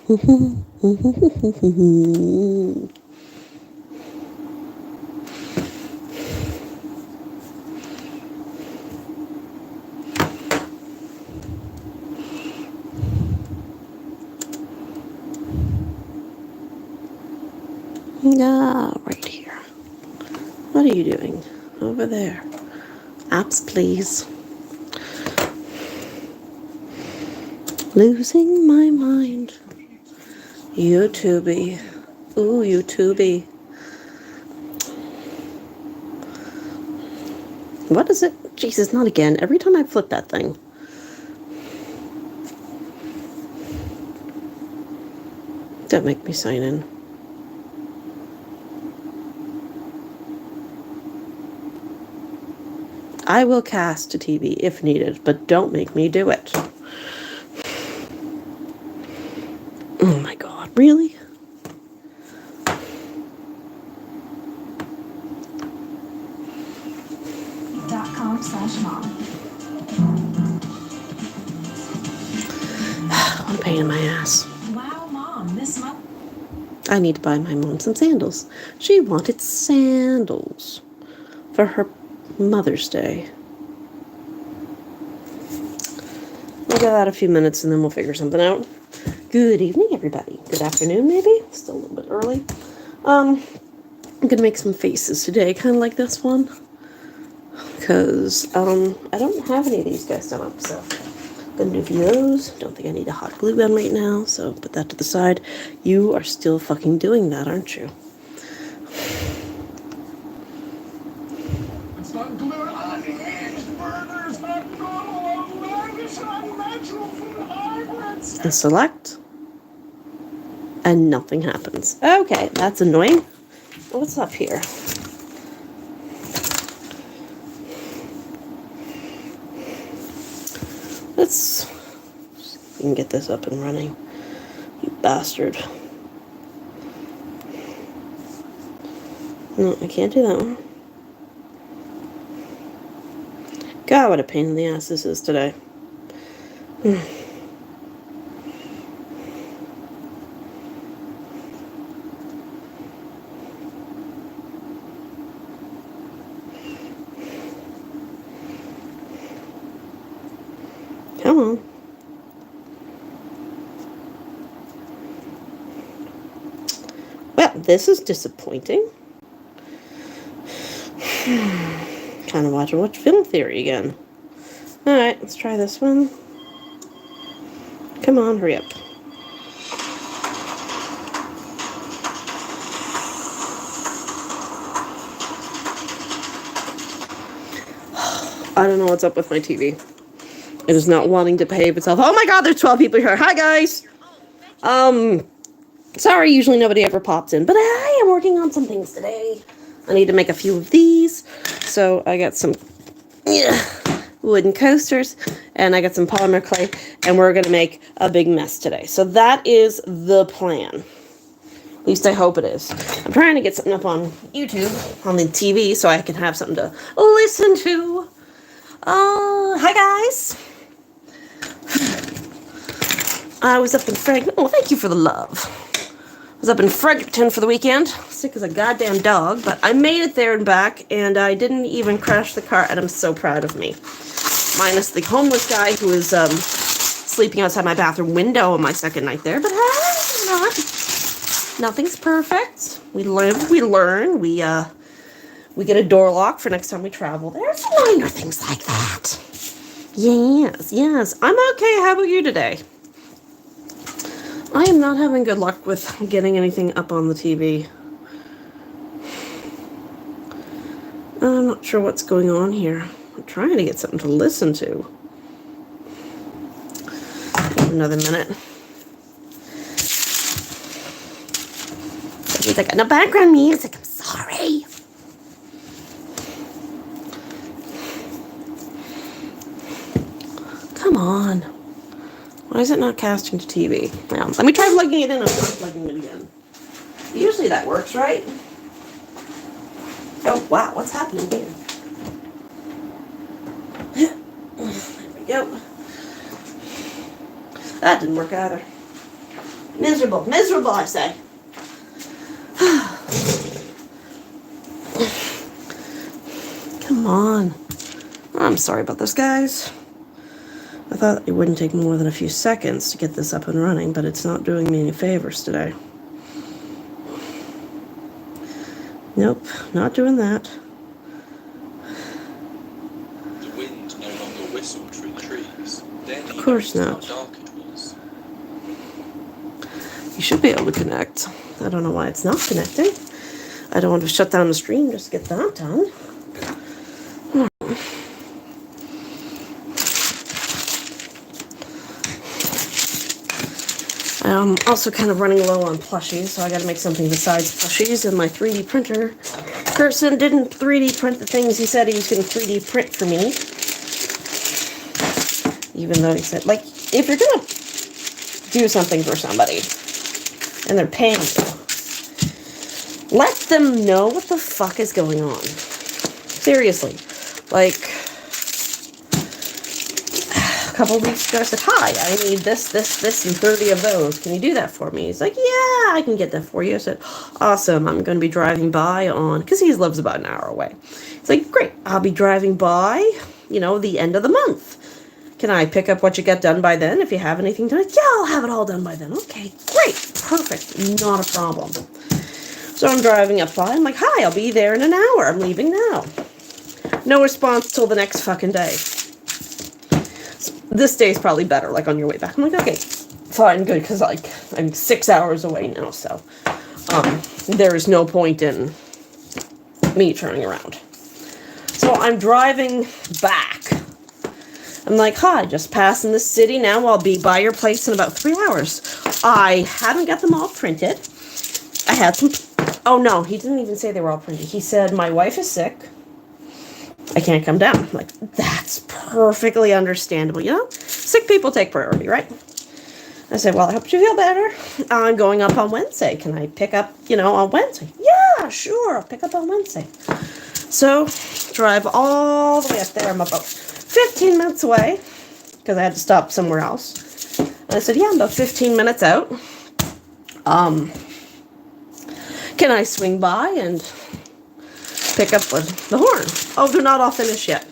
Right here. What are you doing? Over there. Apps, please. Losing my mind. YouTubey. Ooh, YouTubey. What is it? Jesus, not again. Every time I flip that thing. Don't make me sign in. I will cast to TV if needed, but don't make me do it. Oh my god, really? .com/mom. What a pain in my ass. Wow, Mom, this month. I need to buy my mom some sandals. She wanted sandals for her Mother's Day. We'll give that a few minutes and then we'll figure something out. Good evening, everybody. Good afternoon, maybe? Still a little bit early. I'm gonna make some faces today, kind of like this one. Because, I don't have any of these guys done up, so I'm gonna do a few of those. Don't think I need a hot glue gun right now, so put that to the side. You are still fucking doing that, aren't you? It's not glue on the eggs, burger. It's not normal, outlandish, unnatural food hybrids. And select. And nothing happens. Okay, that's annoying. What's up here? Let's see if we can get this up and running. You bastard. No, I can't do that one. God, what a pain in the ass this is today. Come on. Well, this is disappointing. Kind of watch Film Theory again. Alright, let's try this one. Come on, hurry up. I don't know what's up with my TV. It is not wanting to behave itself. Oh my god, there's 12 people here. Hi, guys. Sorry, usually nobody ever pops in, but I am working on some things today. I need to make a few of these. So I got some wooden coasters, and I got some polymer clay, and we're going to make a big mess today. So that is the plan. At least I hope it is. I'm trying to get something up on YouTube, on the TV, so I can have something to listen to. Hi guys. I was up in Fredericton. Oh, thank you for the love. I was up in Fredericton for the weekend. Sick as a goddamn dog, but I made it there and back, and I didn't even crash the car, and I'm so proud of me. Minus the homeless guy who was sleeping outside my bathroom window on my second night there, but not. Nothing's perfect. We live, we learn, we get a door lock for next time we travel. There's minor things like that. Yes. I'm okay. How about you today? I am not having good luck with getting anything up on the TV. I'm not sure what's going on here. I'm trying to get something to listen to. Another minute. He's like, no background music. I'm sorry. Come on. Why is it not casting to TV? Well, let me try plugging it in. I'm not plugging it again. Usually that works, right? Oh, wow. What's happening here? There we go. That didn't work either. Miserable. Miserable. Miserable, I say. Come on. I'm sorry about this, guys. I thought it wouldn't take more than a few seconds to get this up and running, but it's not doing me any favors today. Nope, not doing that. The wind no longer whistled through the trees. Then Of course not. how dark it was. You should be able to connect. I don't know why it's not connecting. I don't want to shut down the stream just to get that done. I'm also kind of running low on plushies, so I gotta make something besides plushies, and my 3D printer person didn't 3D print the things he said he was gonna 3D print for me. Even though he said, like, if you're gonna do something for somebody, and they're paying you, let them know what the fuck is going on. Seriously. Like, a couple of weeks ago I said, hi, I need this, and 30 of those. Can you do that for me? He's like, yeah, I can get that for you. I said, awesome, I'm going to be driving by on, because he lives about an hour away. He's like, great, I'll be driving by, the end of the month. Can I pick up what you get done by then if you have anything done? Yeah, I'll have it all done by then. Okay, great, perfect, not a problem. So I'm driving up by, I'm like, hi, I'll be there in an hour, I'm leaving now. No response till the next fucking day. So this day's probably better, like on your way back. I'm like, okay, fine, good, because like I'm 6 hours away now, so there is no point in me turning around. So I'm driving back. I'm like, hi, just passing the city now. I'll be by your place in about 3 hours. I haven't got them all printed. I had some... Oh, no, he didn't even say they were all printed. He said, my wife is sick. I can't come down. I'm like, that's perfectly understandable, Sick people take priority, right? I said, well, I hope you feel better. I'm going up on Wednesday. Can I pick up, on Wednesday? Yeah, sure, I'll pick up on Wednesday. So, drive all the way up there. I'm about 15 minutes away, because I had to stop somewhere else. And I said, yeah, I'm about 15 minutes out. Can I swing by and pick up the horn? Oh, they're not all finished yet.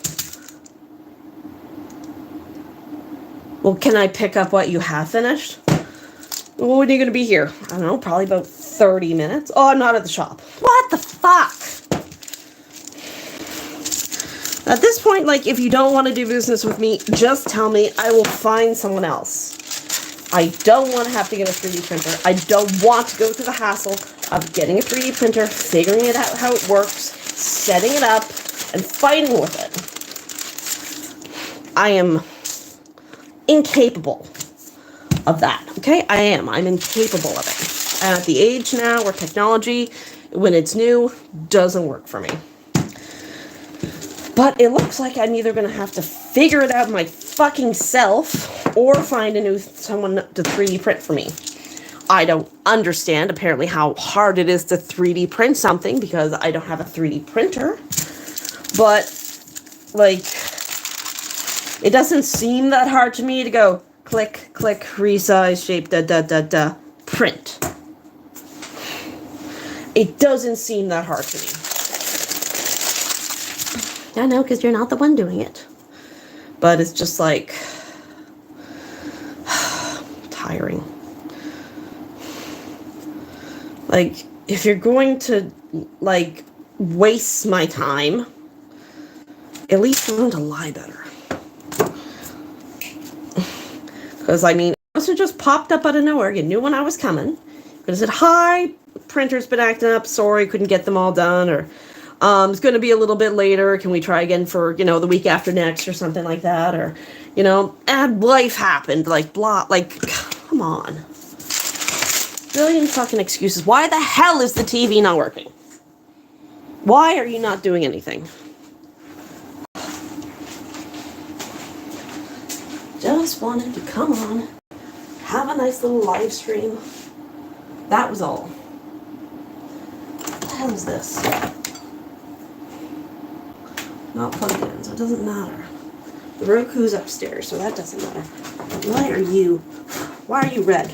Well, can I pick up what you have finished? Well, when are you going to be here? I don't know, probably about 30 minutes. Oh, I'm not at the shop. What the fuck? At this point, like, if you don't want to do business with me, just tell me. I will find someone else. I don't want to have to get a 3D printer. I don't want to go through the hassle of getting a 3D printer, figuring it out how it works, setting it up, and fighting with it. I am incapable of that, okay? I am. I'm incapable of it. I'm at the age now where technology, when it's new, doesn't work for me. But it looks like I'm either going to have to figure it out my fucking self or find someone to 3D print for me. I don't understand apparently how hard it is to 3D print something because I don't have a 3D printer. But, like, it doesn't seem that hard to me to go click, click, resize, shape, print. It doesn't seem that hard to me. I know, because you're not the one doing it. But it's just like tiring. Like, if you're going to, like, waste my time, at least learn to lie better. Because, I mean, it just popped up out of nowhere. You knew when I was coming. But I said, hi, printer's been acting up. Sorry, couldn't get them all done. Or, it's going to be a little bit later. Can we try again for, the week after next or something like that? Or, and life happened. Like, blah. Like, come on. Billion fucking excuses. Why the hell is the TV not working? Why are you not doing anything? Just wanted to come on, have a nice little live stream. That was all. What the hell is this? Not plugged in, so it doesn't matter. The Roku's upstairs, so that doesn't matter. Why are you red?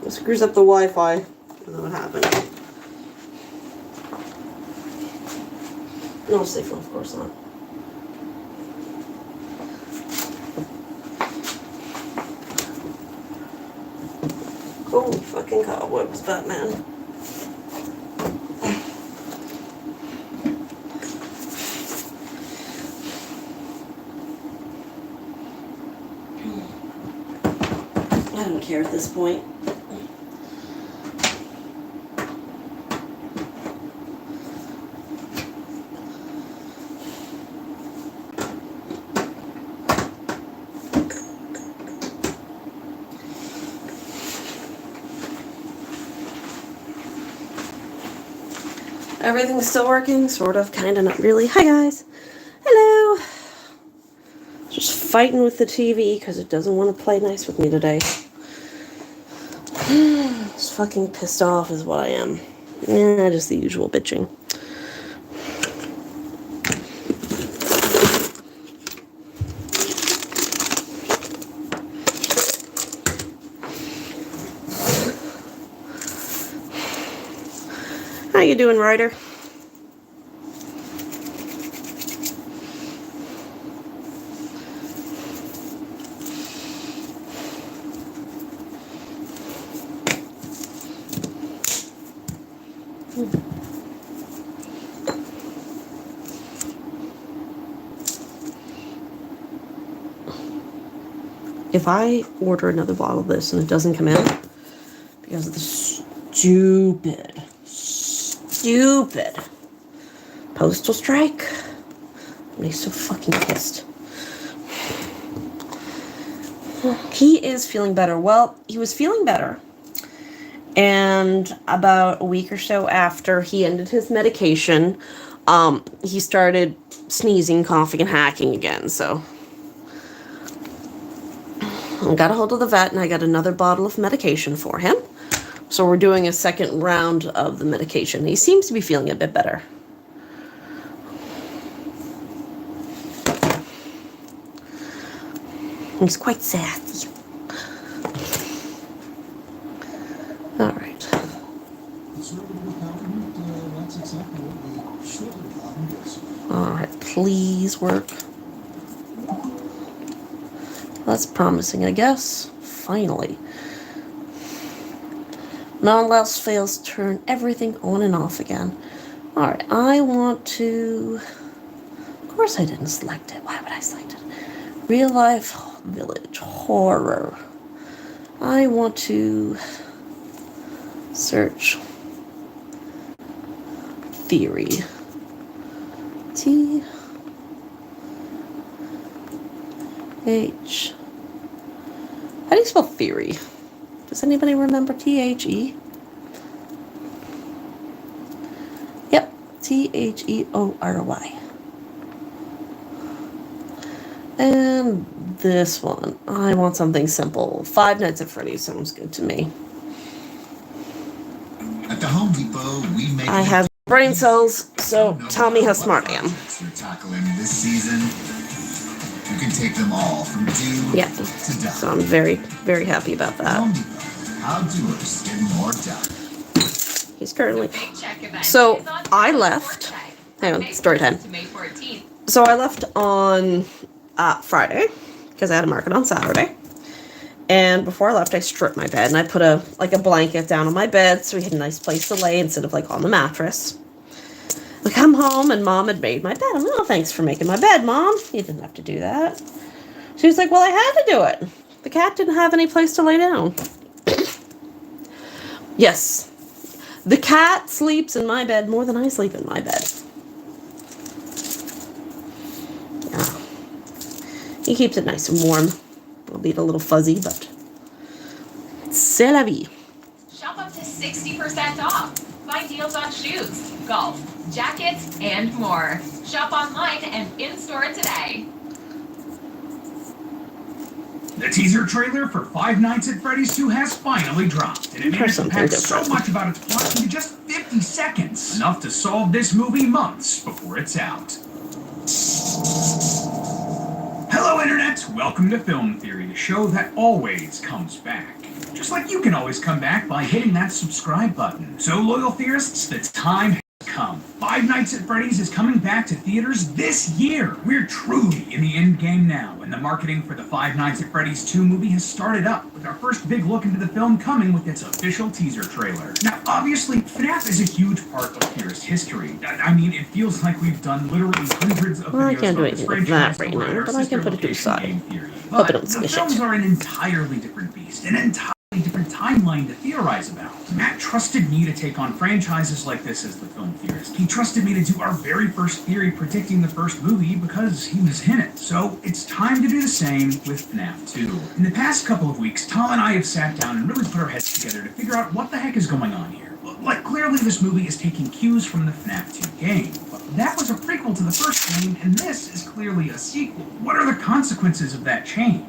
It screws up the Wi-Fi. I don't know what happened. No signal, of course not. Holy fucking cobwebs, Batman. I don't care at this point. Everything's still working, sort of, kind of, not really. Hi guys. Hello. Just fighting with the TV because it doesn't want to play nice with me today. Just fucking pissed off is what I am. Yeah, just the usual bitching. How you doing, Ryder? If I order another bottle of this and it doesn't come in because of the stupid postal strike, I'm gonna be so fucking pissed. He is feeling better. Well, he was feeling better. And about a week or so after he ended his medication, he started sneezing, coughing, and hacking again, so I got a hold of the vet and I got another bottle of medication for him. So we're doing a second round of the medication. He seems to be feeling a bit better. He's quite sassy. All right. All right, please work. That's promising, I guess. Finally. None else fails to turn everything on and off again. Alright, I want to... Of course I didn't select it. Why would I select it? Real life village horror. I want to search theory. T H. How do you spell theory? Does anybody remember THE? Yep, THEORY. And this one, I want something simple. Five Nights at Freddy's sounds good to me. At the Home Depot, we make I have brain cells, so tell me how smart I am. You're tackling this season. You can take them all from do Yeah, to done. so I'm very, very happy about that. Home Depot. How doers get more done. He's currently... So, I left... Hang on, story time. So I left on Friday, because I had a market on Saturday. And before I left, I stripped my bed, and I put a blanket down on my bed, so we had a nice place to lay instead of, on the mattress. I come home, and Mom had made my bed. I'm like, oh, thanks for making my bed, Mom. You didn't have to do that. She was like, well, I had to do it. The cat didn't have any place to lay down. Yes. The cat sleeps in my bed more than I sleep in my bed. Yeah. He keeps it nice and warm. It'll be a little fuzzy, but c'est la vie. Shop up to 60% off. Find deals on shoes, golf, jackets, and more. Shop online and in-store today. The teaser trailer for Five Nights at Freddy's 2 has finally dropped, and it Try managed to something pack so different. much about its plot into just 50 seconds. Enough to solve this movie months before it's out. Hello Hello Internet, welcome to Film Theory, the show that always comes back. Just like you can always come back by hitting that subscribe button. So loyal theorists, the time has come. Five Nights at Freddy's is coming back to theaters this year. We're truly in the end game now, and the marketing for the Five Nights at Freddy's 2 movie has started up, with our first big look into the film coming with its official teaser trailer. Now, obviously, FNAF is a huge part of theorist history. I mean, it feels like we've done literally hundreds of Well, I videos can't do about this anything with that franchise right over at now, our but I can sister put it to the location, side. Game Theory. Hope But it don't the squish films it. are an entirely different beast, an entirely different timeline to theorize about. Matt trusted me to take on franchises like this as the film theorist. He trusted me to do our very first theory predicting the first movie because he was in it. So it's time to do the same with FNAF 2. In the past couple of weeks, Tom and I have sat down and really put our heads together to figure out what the heck is going on here. Like, clearly this movie is taking cues from the FNAF 2 game. But that was a prequel to the first game, and this is clearly a sequel. What are the consequences of that change?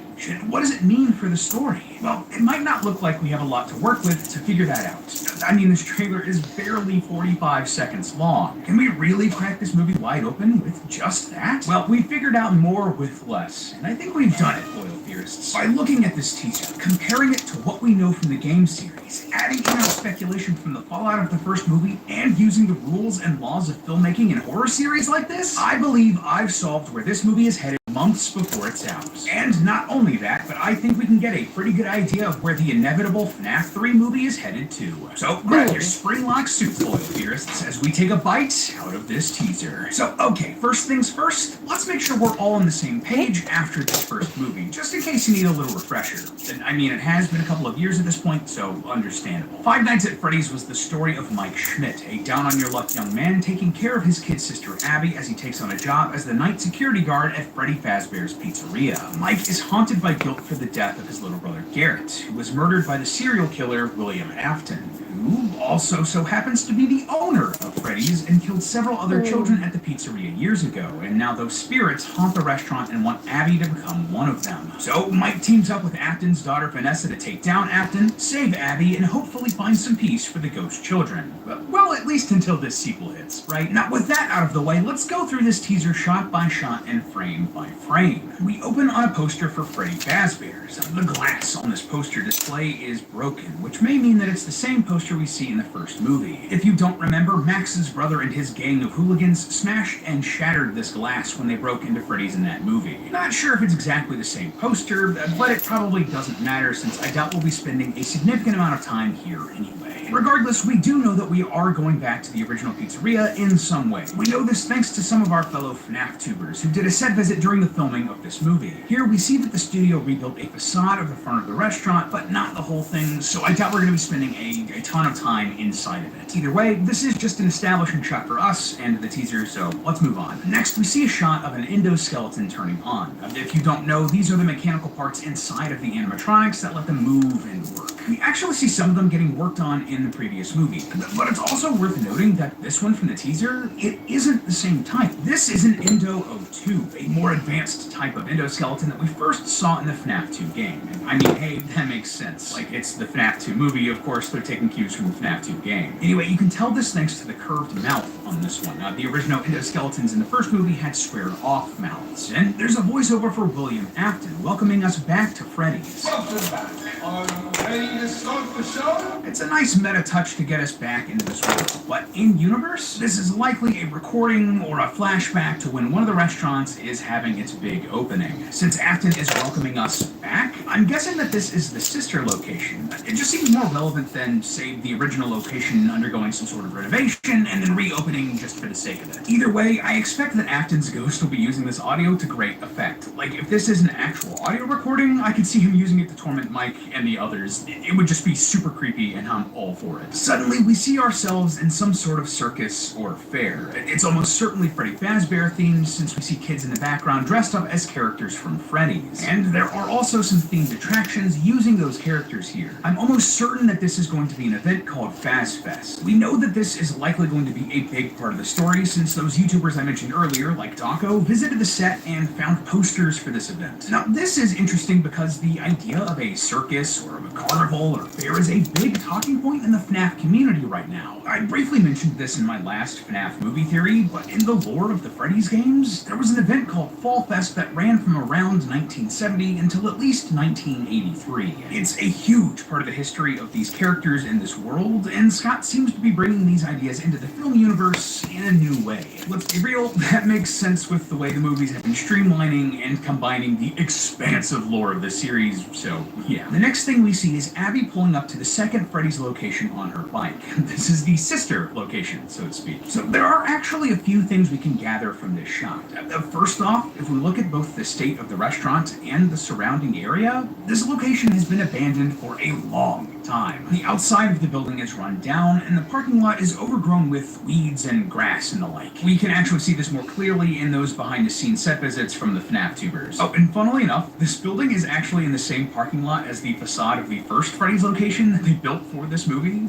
What does it mean for the story? Well, it might not look like we have a lot to work with to figure that out. I mean, this trailer is barely 45 seconds long. Can we really crack this movie wide open with just that? Well, we figured out more with less, and I think we've done it, loyal theorists. By looking at this teaser, comparing it to what we know from the game series, adding in our speculation from the fallout of the first movie, and using the rules and laws of filmmaking in horror series like this, I believe I've solved where this movie is headed months before it's out. And not only that, but I think we can get a pretty good idea of where the inevitable FNAF 3 movie is headed to. So grab your spring-lock suits, loyal theorists, as we take a bite out of this teaser. So, okay, first things first, let's make sure we're all on the same page after this first movie, just in case you need a little refresher. I mean, it has been a couple of years at this point, so understandable. Five Nights at Freddy's was the story of Mike Schmidt, a down-on-your-luck young man taking care of his kid sister Abby as he takes on a job as the night security guard at Freddy Fazbear's Pizzeria. Mike is haunted by guilt for the death of his little brother Garrett, who was murdered by the serial killer William Afton, who also so happens to be the owner of Freddy's and killed several other children at the pizzeria years ago, and now those spirits haunt the restaurant and want Abby to become one of them. So Mike teams up with Afton's daughter Vanessa to take down Afton, save Abby, and hopefully find some peace for the ghost children. Well, at least until this sequel hits, right? Now with that out of the way, let's go through this teaser shot by shot and frame by frame. We open on a poster for Freddy Fazbear's. The glass on this poster display is broken, which may mean that it's the same poster we see in the first movie. If you don't remember, Max's brother and his gang of hooligans smashed and shattered this glass when they broke into Freddy's in that movie. Not sure if it's exactly the same poster, but it probably doesn't matter since I doubt we'll be spending a significant amount of time here anyway. Regardless, we do know that we are going back to the original pizzeria in some way. We know this thanks to some of our fellow FNAF tubers who did a set visit during the filming of this movie. Here we see that the studio rebuilt a facade of the front of the restaurant, but not the whole thing, so I doubt we're going to be spending a ton of time inside of it. Either way, this is just an establishing shot for us and the teaser, so let's move on. Next, we see a shot of an endoskeleton turning on. If you don't know, these are the mechanical parts inside of the animatronics that let them move and work. We actually see some of them getting worked on in the previous movie, but it's also worth noting that this one from the teaser, it isn't the same type. This is an Endo 02, a more advanced type of endoskeleton that we first saw in the FNAF 2 game. And I mean, hey, that makes sense. Like, it's the FNAF 2 movie, of course they're taking cues from the FNAF 2 game. Anyway, you can tell this thanks to the curved mouth on this one. The original endoskeletons in the first movie had squared-off mouths. And there's a voiceover for William Afton, welcoming us back to Freddy's. Welcome back. Are you ready to start the show? It's a nice meta touch to get us back into this world, but in-universe, this is likely a recording or a flashback to when one of the restaurants is having its big opening. Since Afton is welcoming us back, I'm guessing that this is the sister location. It just seems more relevant than, say, the original location undergoing some sort of renovation and then reopening just for the sake of it. Either way, I expect that Afton's ghost will be using this audio to great effect. Like, if this is an actual audio recording, I could see him using it to torment Mike and the others. It would just be super creepy, and I'm all for it. Suddenly, we see ourselves in some sort of circus or fair. It's almost certainly Freddy Fazbear themed, since we see kids in the background dressed up as characters from Freddy's. And there are also some themed attractions using those characters here. I'm almost certain that this is going to be an event called FazFest. We know that this is likely going to be a big part of the story, since those YouTubers I mentioned earlier, like Dawko, visited the set and found posters for this event. Now, this is interesting because the idea of a circus or of a carnival or fair is a big talking point in the FNAF community right now. I briefly mentioned this in my last FNAF movie theory, but in the lore of the Freddy's games, there was an event called Fall Fest that ran from around 1970 until at least 1983. It's a huge part of the history of these characters in this world, and Scott seems to be bringing these ideas into the film universe in a new way. Let's be real, that makes sense with the way the movies have been streamlining and combining the expansive lore of the series, so yeah. The next thing we see is Abby pulling up to the second Freddy's location on her bike. This is the sister location, so to speak. So there are actually a few things we can gather from this shot. First off, if we look at both the state of the restaurant and the surrounding area, this location has been abandoned for a long time. The outside of the building is run down, and the parking lot is overgrown with weeds and grass and the like. We can actually see this more clearly in those behind-the-scenes set visits from the FNAF tubers. Oh, and funnily enough, this building is actually in the same parking lot as the facade of the first Freddy's location that they built for this movie.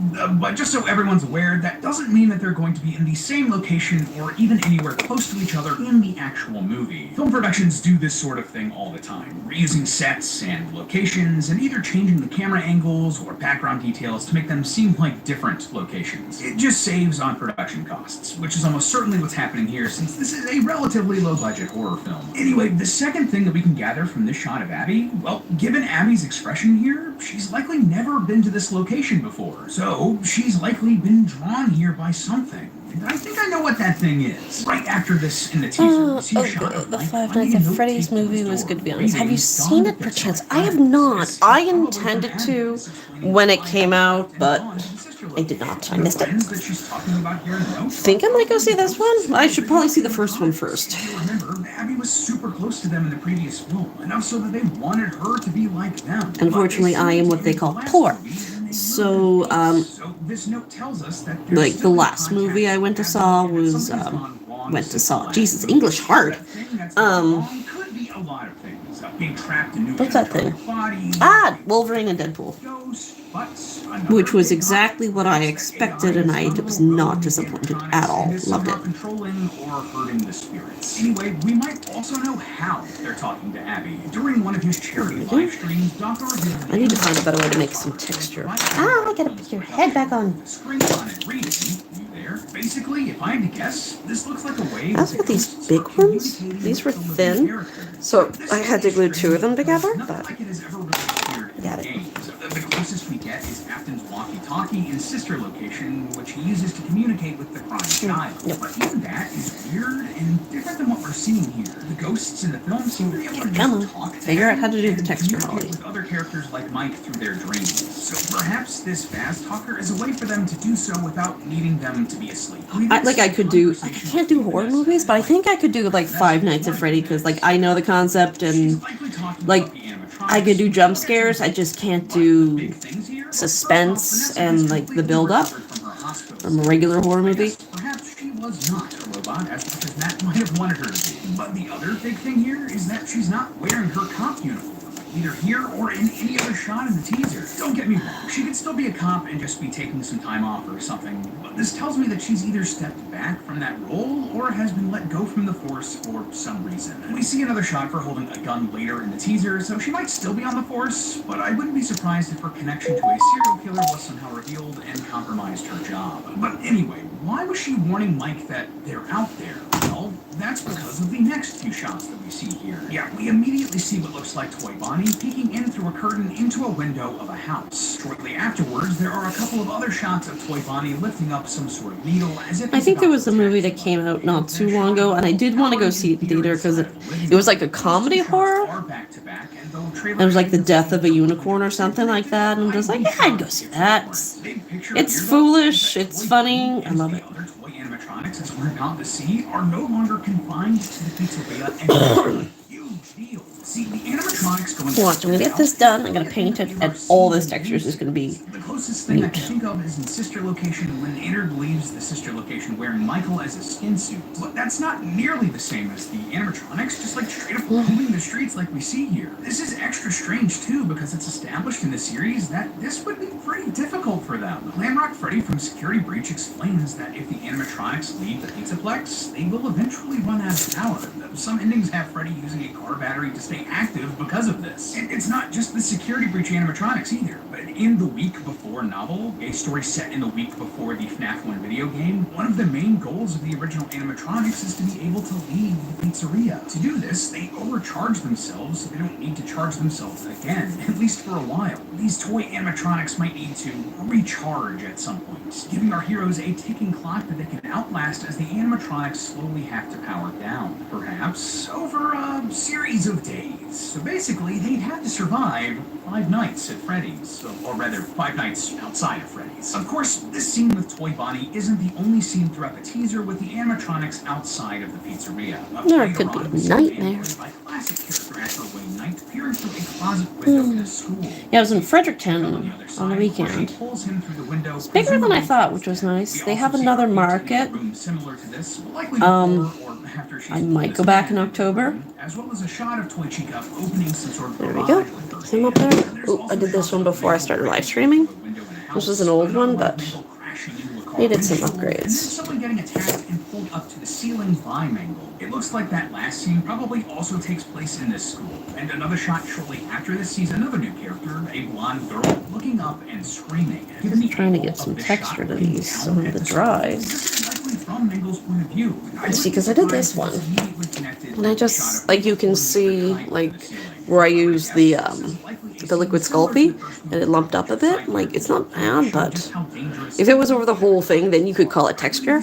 But just so everyone's aware, that doesn't mean that they're going to be in the same location or even anywhere close to each other in the actual movie. Film productions do this sort of thing all the time, reusing sets and locations and either changing the camera angles or background details to make them seem like different locations. It just saves on production costs, which is almost certainly what's happening here since this is a relatively low-budget horror film. Anyway, the second thing that we can gather from this shot of Abby, well, given Abby's expression here, she's likely never been to this location before, so she's likely been drawn here by something. And I think I know what that thing is. Right after this in the teaser, we see a shot of The Mike Five finding Nights a at note Freddy's taped to movie his was door, good, to be honest. Have you reading, seen it "Dawn perchance? gets I have back." not. This I is all intended over to Abby explaining when it why came out, and but Dawn is the sister I did not. location. I missed it. Friends that she's talking about here in the note. Think I might go see this one? I should probably see the first one first. Remember, Abby was super close to them in the previous film, enough so that they wanted her to be like them. Unfortunately, I am what they call poor. So, this note tells us that like the last movie I went to saw was, Jesus, English hard. Could be a lot of things. Being trapped in What's that thing? body, Wolverine and Deadpool. ghosts, but Which was exactly what I expected, and I was not disappointed at all. Loved it. Controlling or hurting the spirits. Anyway, we might also know how they're talking to Abby. During one of his charity live streams, Dr. revealed I need to find a better way to make some texture. I gotta put your head back on. Screen on it, reading. You there? Basically, if I had to guess, this looks like a way. As with these big ones, these were thin, so I had to glue two of them together, Nothing but like it has ever really appeared in got the it. games. The closest we get is Afton's walkie-talkie in sister location, which he uses to communicate with the crying child. Yep. But even that is weird and different than what we're seeing here. The ghosts in the film seem to be able to Come just on, talk to figure out how to do and the texture, communicate Holly. with other characters like Mike through their dreams. So perhaps this fast talker is a way for them to do so without needing them to be asleep. I can't do horror movies, but I think I could do like Five Nights at Freddy, because like I know the concept and like I could do jump scares. I just can't do suspense and like the build up from a regular horror movie. Perhaps she was not a robot as much as Matt might have wanted her to be. But the other big thing here is that she's not wearing her cop uniform, either here or in any other shot in the teaser. Don't get me wrong, she could still be a cop and just be taking some time off or something, but this tells me that she's either stepped back from that role or has been let go from the force for some reason. We see another shot for holding a gun later in the teaser, so she might still be on the force, but I wouldn't be surprised if her connection to a serial killer was somehow revealed and compromised her job. But anyway, why was she warning Mike that they're out there? Well, that's because of the next few shots that we see here. Yeah, we immediately see what looks like Toy Bonnie peeking in through a curtain into a window of a house. Shortly afterwards, there are a couple of other shots of Toy Bonnie lifting up some sort of needle as if I think there was a movie that came out not too long ago, and I did want to go see it in theater because it was like a comedy horror. It was like the death of a unicorn or something like that, and I'm just like, yeah, I'd go see that. It's foolish, it's funny, I love it. Other toy animatronics, as we're about to see, are no longer confined to the pizzeria and huge deal. See, the animatronics going. Watch, I'm gonna get this done, I'm gonna paint it, and all this textures is gonna be The closest thing I can think of is in Sister Location when Innard leaves the Sister Location wearing Michael as a skin suit. But that's not nearly the same as the animatronics, just like straight up roaming the streets like we see here. This is extra strange too because it's established in the series that this would be pretty difficult for them. Glamrock Freddy from Security Breach explains that if the animatronics leave the Pizzaplex, they will eventually run out of power. Some endings have Freddy using a car battery to stay active because of this. And it's not not just the security breach animatronics either, but in the week before novel, a story set in the week before the FNAF 1 video game, one of the main goals of the original animatronics is to be able to leave the pizzeria. To do this, they overcharge themselves so they don't need to charge themselves again, at least for a while. These toy animatronics might need to recharge at some point, giving our heroes a ticking clock that they can outlast as the animatronics slowly have to power down, perhaps over a series of days. So basically, they'd have to survive 5 nights at Freddy's, or rather, 5 nights outside of Freddy's. Of course, this scene with Toy Bonnie isn't the only scene throughout the teaser with the animatronics outside of the pizzeria. No, it could be a nightmare. By classic character actor Wayne Knight peering through a closet window in a school. Yeah, I was in Fredericton on the She weekend. pulls him through the window. It's bigger than I thought, which was nice. They have another market. Similar to this, likely after she's I might go back in October. As well as a shot of Toy Chica opening some sort of There we go. See him up there? Ooh, I did this one before I started live streaming. This was an old one, but needed some upgrades. Someone getting attacked and pulled up to the ceiling by Mangle. It looks like that last scene probably also takes place in this school. And another shot shortly after this sees another new character, a blonde girl, looking up and screaming. I'm trying to get some texture to these, some of the dries. This is likely from Mangle's point of view. See, because I did this one. And I just, like, you can see, like, where I use the liquid Sculpey, and it lumped up a bit. Like, it's not bad, but if it was over the whole thing, then you could call it texture.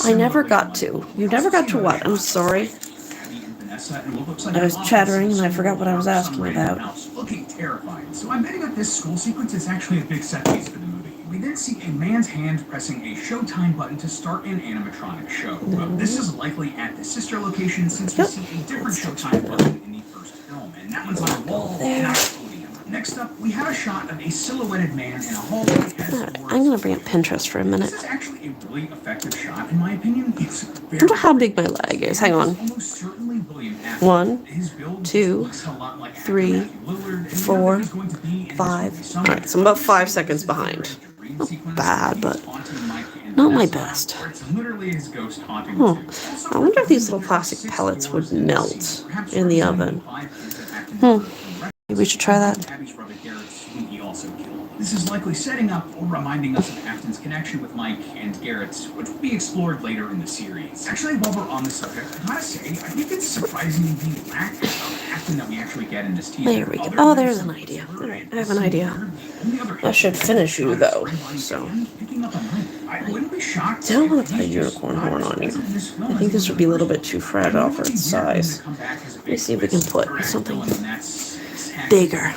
I never got to. You never got to what? I'm sorry. I was chattering and I forgot what I was asking about. Looking terrified. So I'm betting that this school sequence is actually a big set piece for the movie. We then see a man's hand pressing a Showtime button to start an animatronic show. This is likely at the sister location since we see a different Showtime button in the first film, and that one's on a wall, not a podium. Next up, we have a shot of a silhouetted man in a hallway. I'm gonna bring up Pinterest for a minute. This is actually a really effective shot, in my opinion. It's very I wonder how big my leg is. Hang on. almost certainly William Afton. 1, His build 2, looks a lot like 3, Matthew Lillard, and 4, he's going to be in this 5. movie somewhere. Alright, so I'm about 5 seconds behind. Not bad, but not my best. It's literally his ghost haunting Huh. the zoo. I wonder if these little plastic pellets would melt in the oven. Maybe we should try that. Abby's brother Garrett's who he also killed. This is likely setting up or reminding us of Afton's connection with Mike and Garrett, which will be explored later in the series. Actually, while we're on the subject, I gotta say, I think it's surprisingly the lack of Afton that we actually get in this teaser. There we go. Oh, there's an idea. Alright, I have an idea. I should finish you, though, so. I wouldn't be shocked. I don't want to put a unicorn horn on you. I think this would be a little bit too fragile for its size. Let me see if we can put something bigger.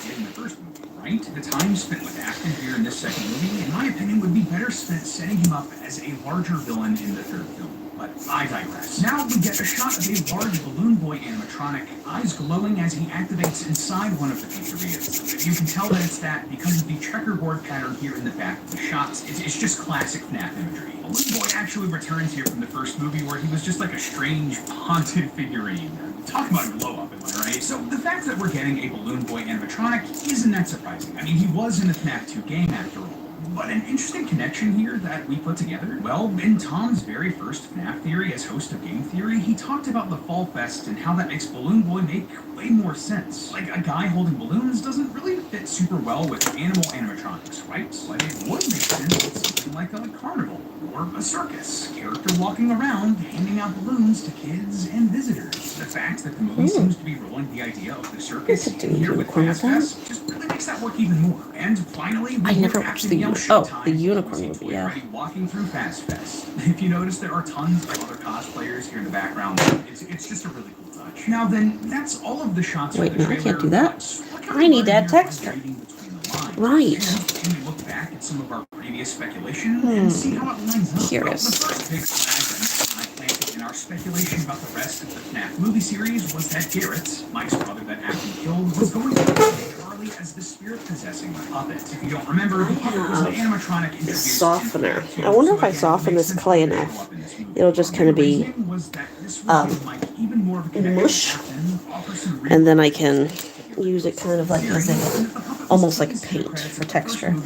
Right? The time spent with Afton here in this second movie, in my opinion, would be better spent setting him up as a larger villain in the third film. But I digress. Now we get a shot of a large Balloon Boy animatronic, eyes glowing as he activates inside one of the pizzerias. You can tell that it's that because of the checkerboard pattern here in the back of the shots. It's just classic FNAF imagery. Balloon Boy actually returns here from the first movie where he was just like a strange, haunted figurine. Talk about a glow up, am I right? So the fact that we're getting a Balloon Boy animatronic isn't that surprising. I mean, he was in the FNAF 2 game after all. But an interesting connection here that we put together, well, in Tom's very first FNAF Theory as host of Game Theory, he talked about the Fall Fest and how that makes Balloon Boy make way more sense. Like, a guy holding balloons doesn't really fit super well with animal animatronics, right? But it would make sense with something like a carnival or a circus. Character walking around, handing out balloons to kids and visitors. The fact that the movie seems to be rolling the idea of the circus We could do here with unicorn with that. Fast just really makes that work even more. And finally, I never we're watched at the Yelp uni- oh, Showtime the unicorn Toy movie, yeah. Freddy walking through Fast Fest. If you notice, there are tons of other cosplayers here in the background. It's just a really cool touch. Now then, that's all of the shots Wait, for the no, I trailer. can't do that. but what can I we need learn that here texture. by reading between the lines? Right. And can we look back at some of our previous speculation and see how it lines up? Curious. Well, the first big flag that I planted in our speculation about the rest of the FNAF movie series was that Garrett, Mike's brother that Afton killed, was going to play Charlie as the spirit-possessing puppet. If you don't remember, the puppet was an animatronic The introduced softener. I wonder if I soften this clay enough. It'll just kind of be mush, and then I can use it kind of like as a, almost like a paint for texture. Go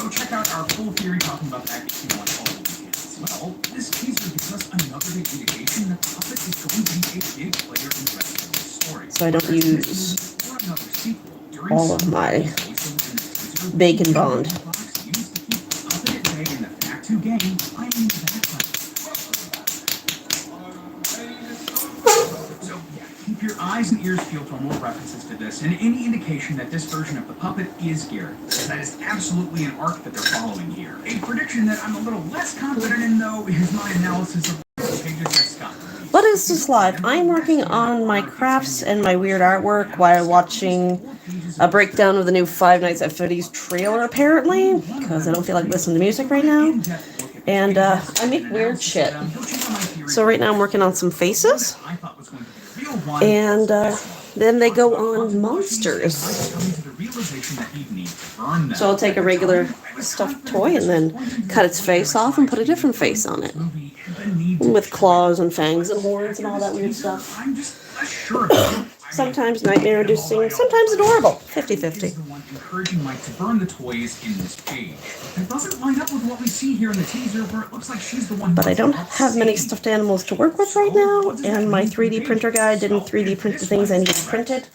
check out our full theory talking about that if you want all the details. Well, this teaser gives us another big indication that Puppet is going to be big player in the rest of the story. So I don't Whether it's use this movie or another sequel, during all of some my voiceover in the teaser, Bacon Bond. Fox used to keep puppet at bay in the Fact 2 game playing in the background. So yeah, keep your eyes and ears peeled for more references to this and any indication that this version of the puppet is Garrett. That is absolutely an arc that they're following here. A prediction that I'm a little less confident in, though, is my analysis of the pages that Scott released. What is this live? I'm working on my crafts and my weird artwork while watching a breakdown of the new Five Nights at Freddy's trailer, apparently, because I don't feel like listening to music right now. And I make weird shit. So right now I'm working on some faces. And then they go on monsters. So I'll take a regular stuffed toy and then cut its face off and put a different face on it. With claws and fangs and horns and all that weird stuff. I'm just less sure about it. Sometimes nightmare-inducing, sometimes adorable. 50-50. Is the one encouraging Mike to burn the toys in this page. That doesn't line up with what we see here in the teaser, where it looks like she's the one. But I don't have many stuffed animals to work with right now, and my 3D printer guy didn't 3D print the things I needed printed.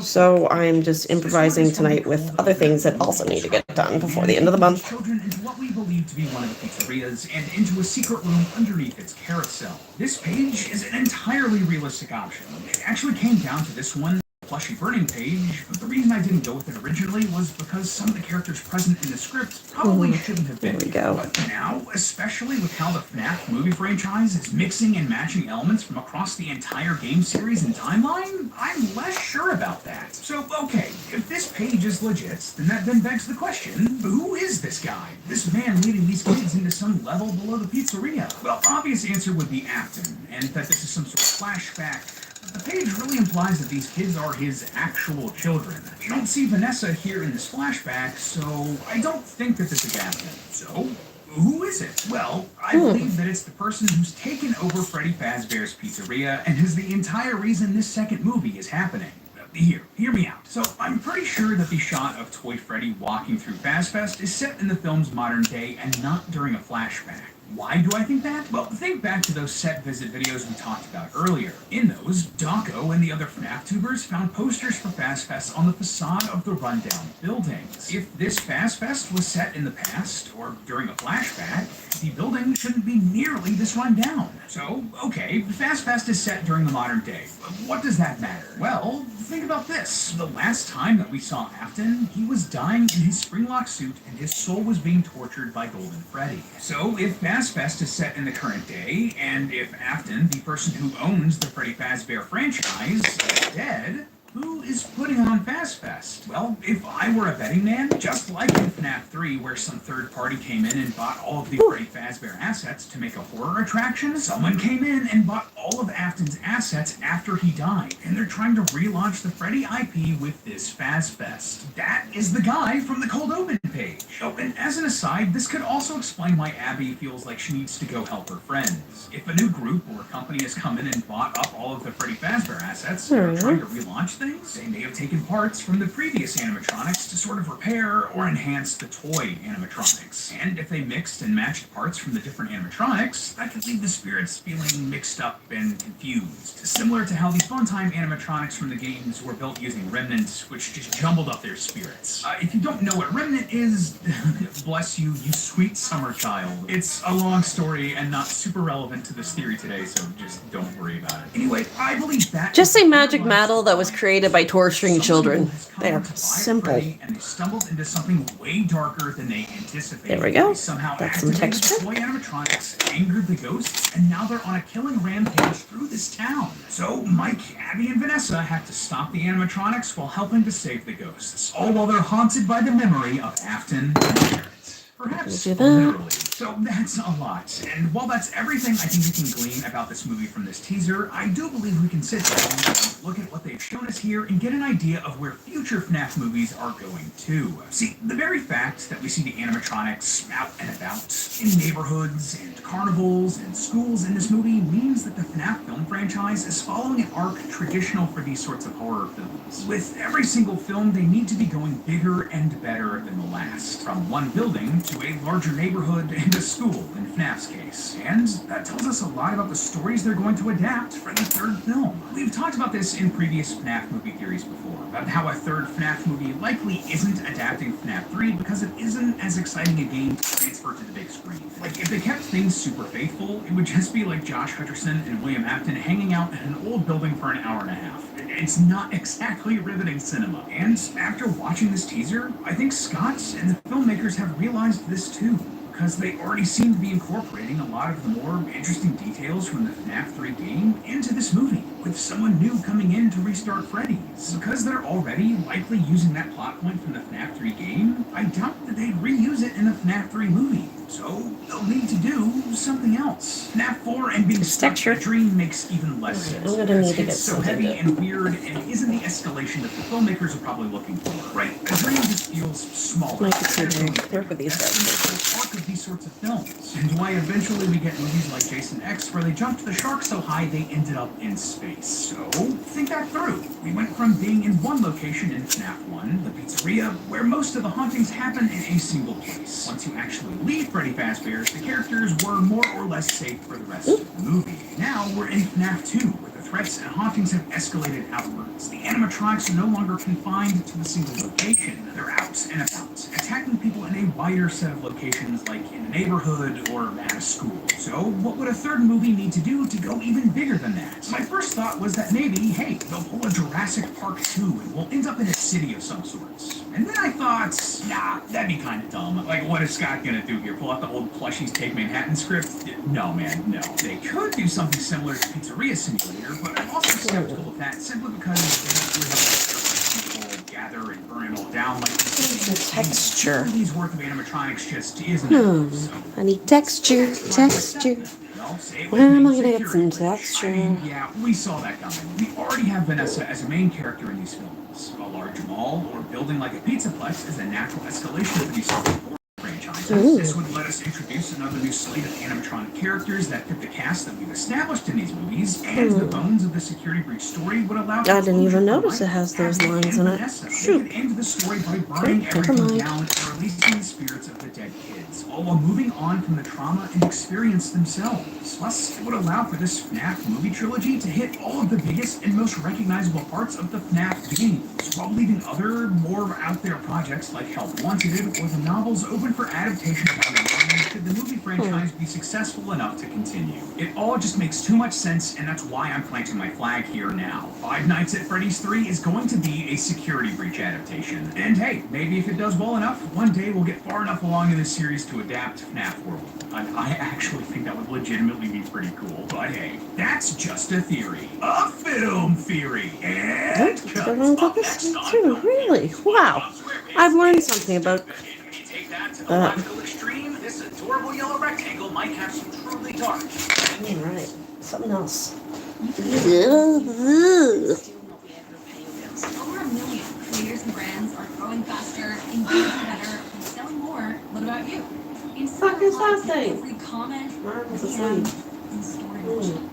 So I'm just improvising tonight with other things that also need to get done before the end of the month. Children into what we believe to be one of the pizzerias and into a secret room underneath its carousel. This page is an entirely realistic option. It actually came down to this one plushy burning page, but the reason I didn't go with it originally was because some of the characters present in the script probably shouldn't have been. There we go. But now, especially with how the FNAF movie franchise is mixing and matching elements from across the entire game series and timeline, I'm less sure about that. So, okay, if this page is legit, then that then begs the question, who is this guy? This man leading these kids into some level below the pizzeria? Well, obvious answer would be Afton, and that this is some sort of flashback. The page really implies that these kids are his actual children. We don't see Vanessa here in this flashback, so I don't think that this is happening. So, who is it? Well, I believe that it's the person who's taken over Freddy Fazbear's Pizzeria and is the entire reason this second movie is happening. Hear me out. So, I'm pretty sure that the shot of Toy Freddy walking through Fazfest is set in the film's modern day and not during a flashback. Why do I think that? Well, think back to those set visit videos we talked about earlier. In those, Dawko and the other FNAF tubers found posters for Fazfest on the facade of the rundown buildings. If this Fazfest was set in the past, or during a flashback, the building shouldn't be nearly this rundown. So, okay, Fazfest is set during the modern day. What does that matter? Well, think about this. The last time that we saw Afton, he was dying in his Springlock suit and his soul was being tortured by Golden Freddy. So if Fazfest is set in the current day, and if Afton, the person who owns the Freddy Fazbear franchise, is dead, who is putting on Fazfest? Well, if I were a betting man, just like in FNAF 3, where some third party came in and bought all of the Freddy Fazbear assets to make a horror attraction, someone came in and bought all of Afton's assets after he died, and they're trying to relaunch the Freddy IP with this Fazfest. That is the guy from the Cold Open page. Oh, and as an aside, this could also explain why Abby feels like she needs to go help her friends. If a new group or company has come in and bought up all of the Freddy Fazbear assets and are trying to relaunch things, they may have taken parts from the previous animatronics to sort of repair or enhance the toy animatronics. And if they mixed and matched parts from the different animatronics, that could leave the spirits feeling mixed up and confused. Similar to how the Funtime animatronics from the games were built using remnants, which just jumbled up their spirits. If you don't know what remnant is, bless you, you sweet summer child. It's a long story and not super relevant to this theory today, so just don't worry about it. Anyway, I believe that... Just say Magic Metal that was created by torturing children. They are simple. And they stumbled into something way darker than they anticipated. There we go. They somehow That's some activated texture. the toy animatronics, angered the ghosts, and now they're on a killing rampage through this town. So Mike, Abby, and Vanessa have to stop the animatronics while helping to save the ghosts. All while they're haunted by the memory of Afton and Garrett. Perhaps Do that. literally. So that's a lot. And while that's everything I think we can glean about this movie from this teaser, I do believe we can sit down and look at what they've shown us here and get an idea of where future FNAF movies are going to. See, the very fact that we see the animatronics out and about in neighborhoods and carnivals and schools in this movie means that the FNAF film franchise is following an arc traditional for these sorts of horror films. With every single film, they need to be going bigger and better than the last. From one building to a larger neighborhood and a school in FNAF's case. And that tells us a lot about the stories they're going to adapt for the third film. We've talked about this in previous FNAF movie theories before, about how a third FNAF movie likely isn't adapting FNAF 3 because it isn't as exciting a game to transfer to the big screen. Like, if they kept things super faithful, it would just be like Josh Hutcherson and William Afton hanging out in an old building for an hour and a half. It's not exactly riveting cinema. And after watching this teaser, I think Scott and the filmmakers have realized this too, because they already seem to be incorporating a lot of the more interesting details from the FNAF 3 game into this movie, with someone new coming in to restart Freddy's. Because they're already likely using that plot point from the FNAF 3 game, I doubt that they'd reuse it in a FNAF 3 movie. So they'll need to do something else. FNAF 4 and being stuck in a dream makes even less sense. I'm gonna need to get It's so something heavy to... and weird and isn't the escalation that the filmmakers are probably looking for. Right, a dream just feels smaller. I could see them work with these That's guys. the arc of these sorts of films, and why eventually we get movies like Jason X where they jumped the shark so high they ended up in space. So think that through. We went from being in one location in FNAF 1, the pizzeria, where most of the hauntings happen in a single place. Once you actually leave Freddy Fazbear's, the characters were more or less safe for the rest of the movie. Now we're in FNAF 2, where the threats and hauntings have escalated outwards. The animatronics are no longer confined to a single location. They're out and about, attacking people in a wider set of locations like in a neighborhood or at a school. So what would a third movie need to do to go even bigger than that? My first thought was that maybe, hey, they'll pull a Jurassic Park 2 and we'll end up in a city of some sorts. And then I thought, nah, that'd be kind of dumb. Like, what is Scott gonna do here? Pull out the old Plushies Take Manhattan script? No, man, no. They could do something similar to Pizzeria Simulator, but I'm also skeptical of that simply because they don't really have people gather and burn it all down like The texture. movies worth of animatronics just isn't it. So, I need texture. well, say it Where with am me, I gonna get security some breach. texture? I mean, yeah, we saw that coming. We already have Vanessa as a main character in these films. A large mall or building like a pizzaplex is a natural escalation for these sort of horror franchises. Ooh. This would let us introduce another new slate of animatronic characters that fit the cast that we've established in these movies, and the bones of the security breach story would allow. I didn't even closure for notice Mike, it has those Abby, lines and in it. Vanessa. Shoot. They could end the story by burning Okay, never everything mind. down and releasing the spirits of the dead kids, all while moving on from the trauma and experience themselves. Plus, it would allow for this FNAF movie trilogy to hit all of the biggest and most recognizable parts of the FNAF games, while leaving other, more out-there projects like Help Wanted or the novels open for adaptation down the line should the movie franchise be successful enough to continue. It all just makes too much sense, and that's why I'm planting my flag here now. Five Nights at Freddy's 3 is going to be a security breach adaptation. And hey, maybe if it does well enough, one day we'll get far enough along in this series to adapt FNAF World. I actually think that would legitimately be pretty cool, but hey, that's just a theory. A film theory. And Really? Wow. I've learned something about take that to the logical extreme. This adorable yellow rectangle might have some truly dark. Alright. Something else. Over 1 million creators and brands are growing faster, engaging better, and selling more. What about you? Fuck is that thing? Every comment, Marvel's DM, asleep. and story mention.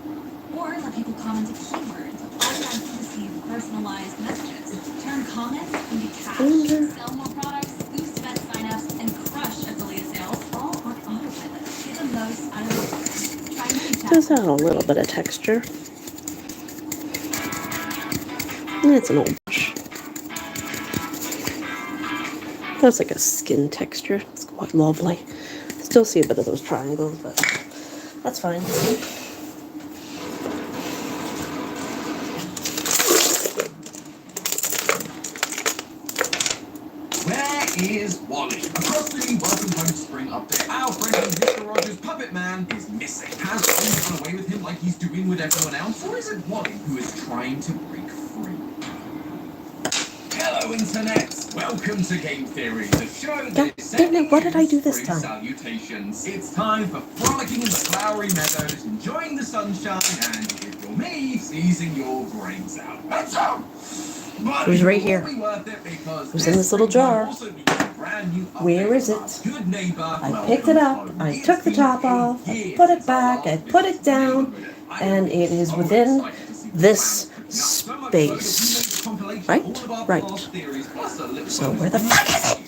Or let people comment a keyword to automatically receive personalized messages. Turn comments into cash, sell more products, boost event signups, and crush affiliate sales all on autopilot. Get the most out of it. Try many Does have a little bit of texture. It's an old brush. That's like a skin texture. It's quite lovely. Still see a bit of those triangles, but that's fine. Where is Wally? Across the Welcome Home Spring update, our friend Mr. Rogers Puppet Man is missing. Has Wally run away with him like he's doing with everyone else, or is it Wally who is trying to break free? Hello, Internet! Welcome to Game Theory, the show that is sending what did I do you this free time? salutations. It's time for frolicking in the flowery meadows, enjoying the sunshine, and if you're me, seizing your brains out. That's out! But It was right it will here. be worth it because It was in this little spring will jar. also be a brand new Where update is from it? our good neighbor, I picked it up, Welcome I Home. took the It's top been off, I years put it since our back, I last put it visit. down, and it is within this space. Right? Right. So where the fuck is it?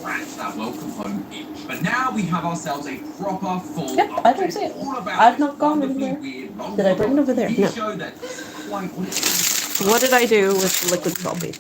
scratch that welcome home itch. But now we have ourselves a proper full Yep, I don't update see it. all about I've this not gone wonderfully anywhere. weird, long Did I bring it over there? TV No. show that isn't quite what it is. What did I do with the liquid coffee?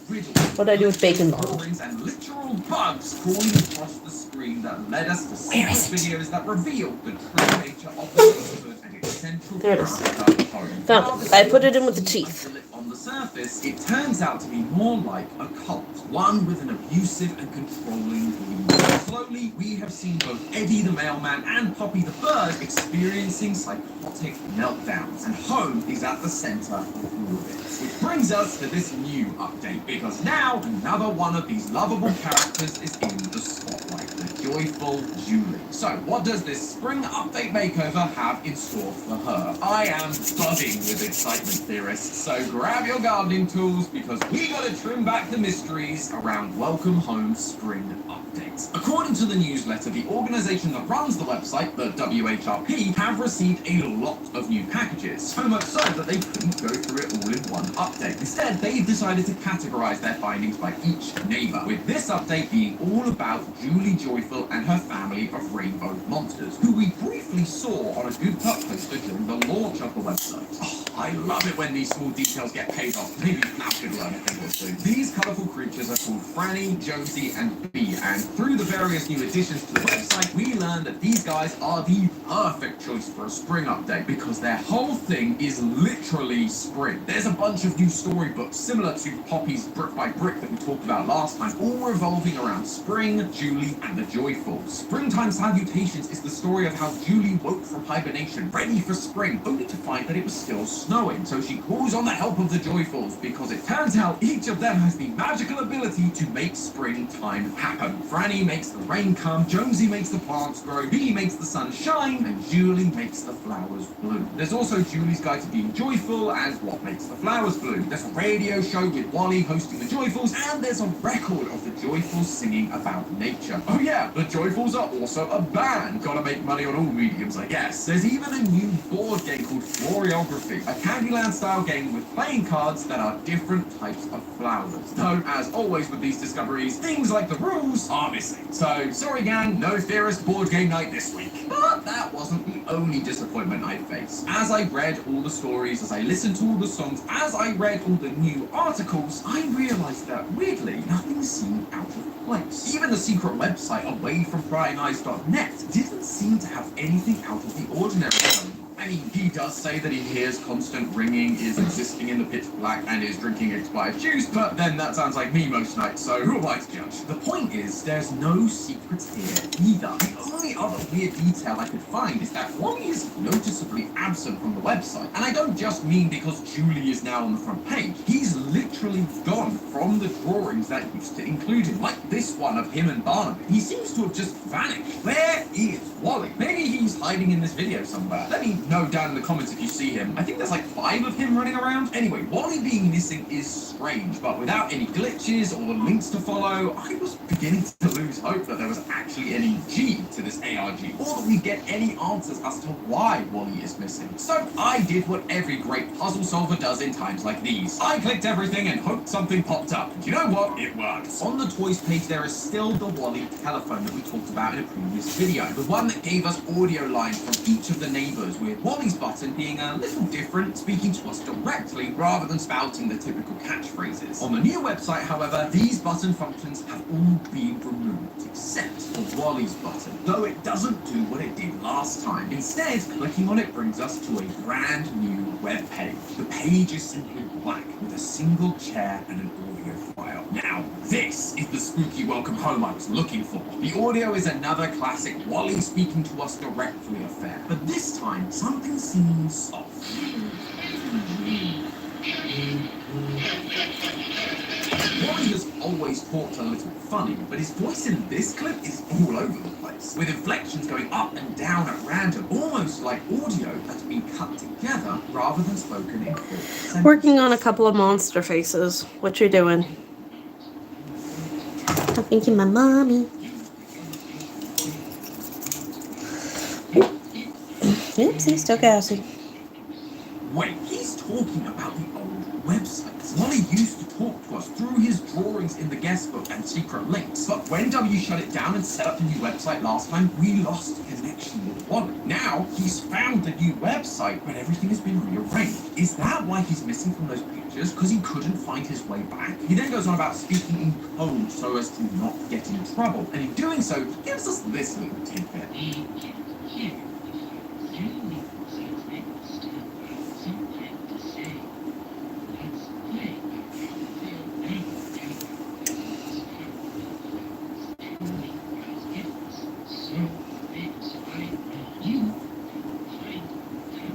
What did I do with bacon bond? Drawings and literal bugs crawling across the screen that led us to Where is secret it? videos that reveal the true nature of the neighborhood and its central There it is. character, home. Found it. I put it in with the teeth. Until on the surface, it turns out to be more like a cult, one with an abusive and controlling leader. Slowly, we have seen both Eddie the mailman and Poppy the bird experiencing psychotic meltdowns, and home is at the center of all of it. Which brings us to this new update, because now another one of these lovable characters is in the spotlight, the joyful Julie. So, what does this spring update makeover have in store for her? I am buzzing with excitement, theorists, so grab your gardening tools, because we gotta trim back the mysteries around Welcome Home Spring Updates. According to the newsletter, the organization that runs the website, the WHRP, have received a lot of new packages, so much so that they couldn't go through it all in one update. Instead, they've decided to categorize their findings by each neighbor, with this update being all about Julie Joyful and her family of rainbow monsters, who we briefly saw on a Good Pup poster during the launch of the website. Oh, I love it when these small details get paid off. Maybe Snap could learn a thing or two. These colourful creatures are called Franny, Josie, and Bee, and through the various new additions to the website, we learned that these guys are the perfect choice for a spring update, because their whole thing is literally spring. There's a bunch of new storybooks similar to Poppy's Brick by Brick that we talked about last time, all revolving around spring, Julie, and the Joyful. Springtime Salutations is the story of how Julie woke from hibernation, ready for spring, only to find that it was still snowing. So she calls on the help of the Joyfuls, because it turns out each of them has the magical ability to make springtime happen. Franny makes the rain come, Jonesy makes the plants grow, Bee makes the sun shine, and Julie makes the flowers bloom. There's also Julie's Guide to Being Joyful and What Makes the Flowers Bloom. There's a radio show with Wally hosting the Joyfuls, and there's a record of the Joyfuls singing about nature. Oh yeah, the Joyfuls are also a band. Gotta make money on all mediums, I guess. There's even a new board game called Floriography, a Candyland-style game with playing cards that are different types of flowers. Though, as always with these discoveries, things like the rules are missing. So, sorry gang, no Theorist board game night this week. But that wasn't the only disappointment I faced. As I read all the stories, as I listened to all the songs, as I read all the new articles, I realized that, weirdly, nothing seemed out of place. Even the secret website away from pryingeyes.net didn't seem to have anything out of the ordinary. I mean, he does say that he hears constant ringing, is existing in the pitch black, and is drinking expired juice, but then that sounds like me most nights, so who am I to judge? The point is, there's no secrets here either. The only other weird detail I could find is that Wally is noticeably absent from the website. And I don't just mean because Julie is now on the front page. He's literally gone from the drawings that used to include him, like this one of him and Barnaby. He seems to have just vanished. Where is Wally? Maybe he's hiding in this video somewhere. Let me know down in the comments if you see him. I think there's like 5 of him running around. Anyway, Wally being missing is strange, but without any glitches or links to follow, I was beginning to lose hope that there was actually any G to this ARG, or that we get any answers as to why Wally is missing. So I did what every great puzzle solver does in times like these. I clicked everything and hoped something popped up. And you know what? It worked. On the toys page, there is still the Wally telephone that we talked about in a previous video. The one that gave us audio lines from each of the neighbors, with Wally's button being a little different, speaking to us directly rather than spouting the typical catchphrases. On the new website, however, these button functions have all been removed, except for Wally's button, though it doesn't do what it did last time. Instead, clicking on it brings us to a brand new web page. The page is simply black, with a single chair and an audio file. Now, this is the spooky welcome home I was looking for. The audio is another classic Wally speaking to us directly affair, but this time, something seems off. Wally has always talked a little funny, but his voice in this clip is all over the place, with inflections going up and down at random, almost like audio that's been cut together rather than spoken in full sentences. Working on a couple of monster faces. What you doing? Talking to my mommy. Oopsie, still gassy. Wait, he's talking about the old websites. Wally used to talk to us through his drawings in the guest book and secret links. But when W shut it down and set up the new website last time, we lost connection with Wally. Now, he's found the new website, but everything has been rearranged. Is that why he's missing from those pictures? Because he couldn't find his way back? He then goes on about speaking in code so as to not get in trouble. And in doing so, he gives us this little tidbit.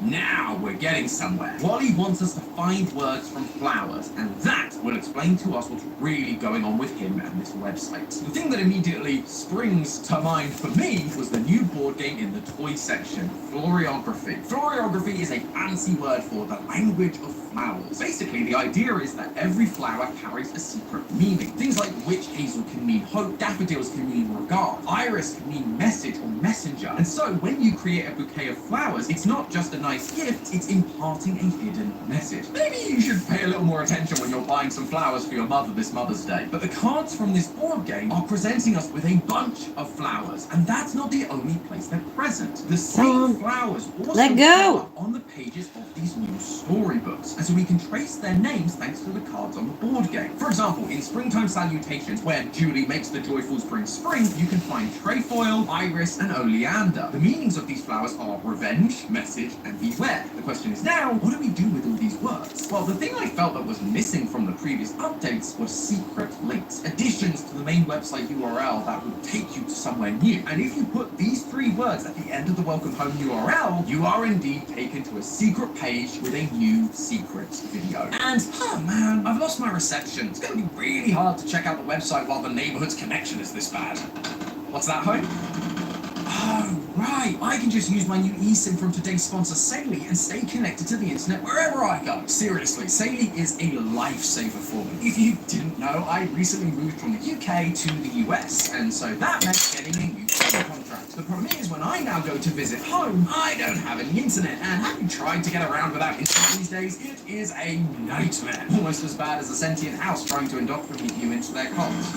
Now we're getting somewhere. Wally wants us to find words from flowers, and that will explain to us what's really going on with him and this website. The thing that immediately springs to mind for me was the new board game in the toy section, Floriography. Floriography is a fancy word for the language of flowers. Basically, the idea is that every flower carries a secret meaning. Things like witch hazel can mean hope, daffodils can mean regard, iris can mean message or messenger. And so when you create a bouquet of flowers, it's not just a nice gift, it's imparting a hidden message. Maybe you should pay a little more attention when you're buying some flowers for your mother this Mother's Day. But the cards from this board game are presenting us with a bunch of flowers, and that's not the only place they're present. The same flowers also Let go. show up on the pages of these new storybooks, and so we can trace their names thanks to the cards on the board game. For example, in Springtime Salutations, where Julie makes the joyfuls bring spring, you can find trefoil, iris, and oleander. The meanings of these flowers are revenge, message, and beware. The question is now, what do we do with all these words? Well, the thing I felt that was missing from the previous updates was secret links, additions to the main website URL that would take you to somewhere new. And if you put these 3 words at the end of the Welcome Home URL, you are indeed taken to a secret page with a new secret video. And, oh man, I've lost my reception. It's going to be really hard to check out the website while the neighborhood's connection is this bad. What's that, home? Oh, right. I can just use my new eSIM from today's sponsor, Saley, and stay connected to the internet wherever I go. Seriously, Saley is a lifesaver for me. If you didn't know, I recently moved from the UK to the US, and so that meant getting a new phone contract. The problem is, when I now go to visit home, I don't have any internet, and have you tried to get around without internet these days? It is a nightmare. Almost as bad as a sentient house trying to indoctrinate you into their cults.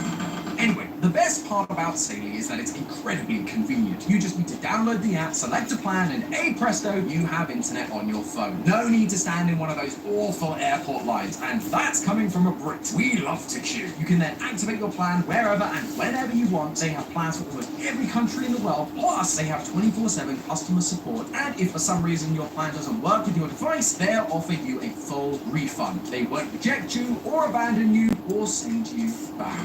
Anyway, the best part about Saley is that it's incredibly convenient. You just need to download the app, select a plan, and hey presto, you have internet on your phone. No need to stand in one of those awful airport lines, and that's coming from a Brit. We love to queue. You can then activate your plan wherever and whenever you want. They have plans for almost every country in the world, plus they have 24/7 customer support, and if for some reason your plan doesn't work with your device, they'll offer you a full refund. They won't reject you or abandon you or send you back.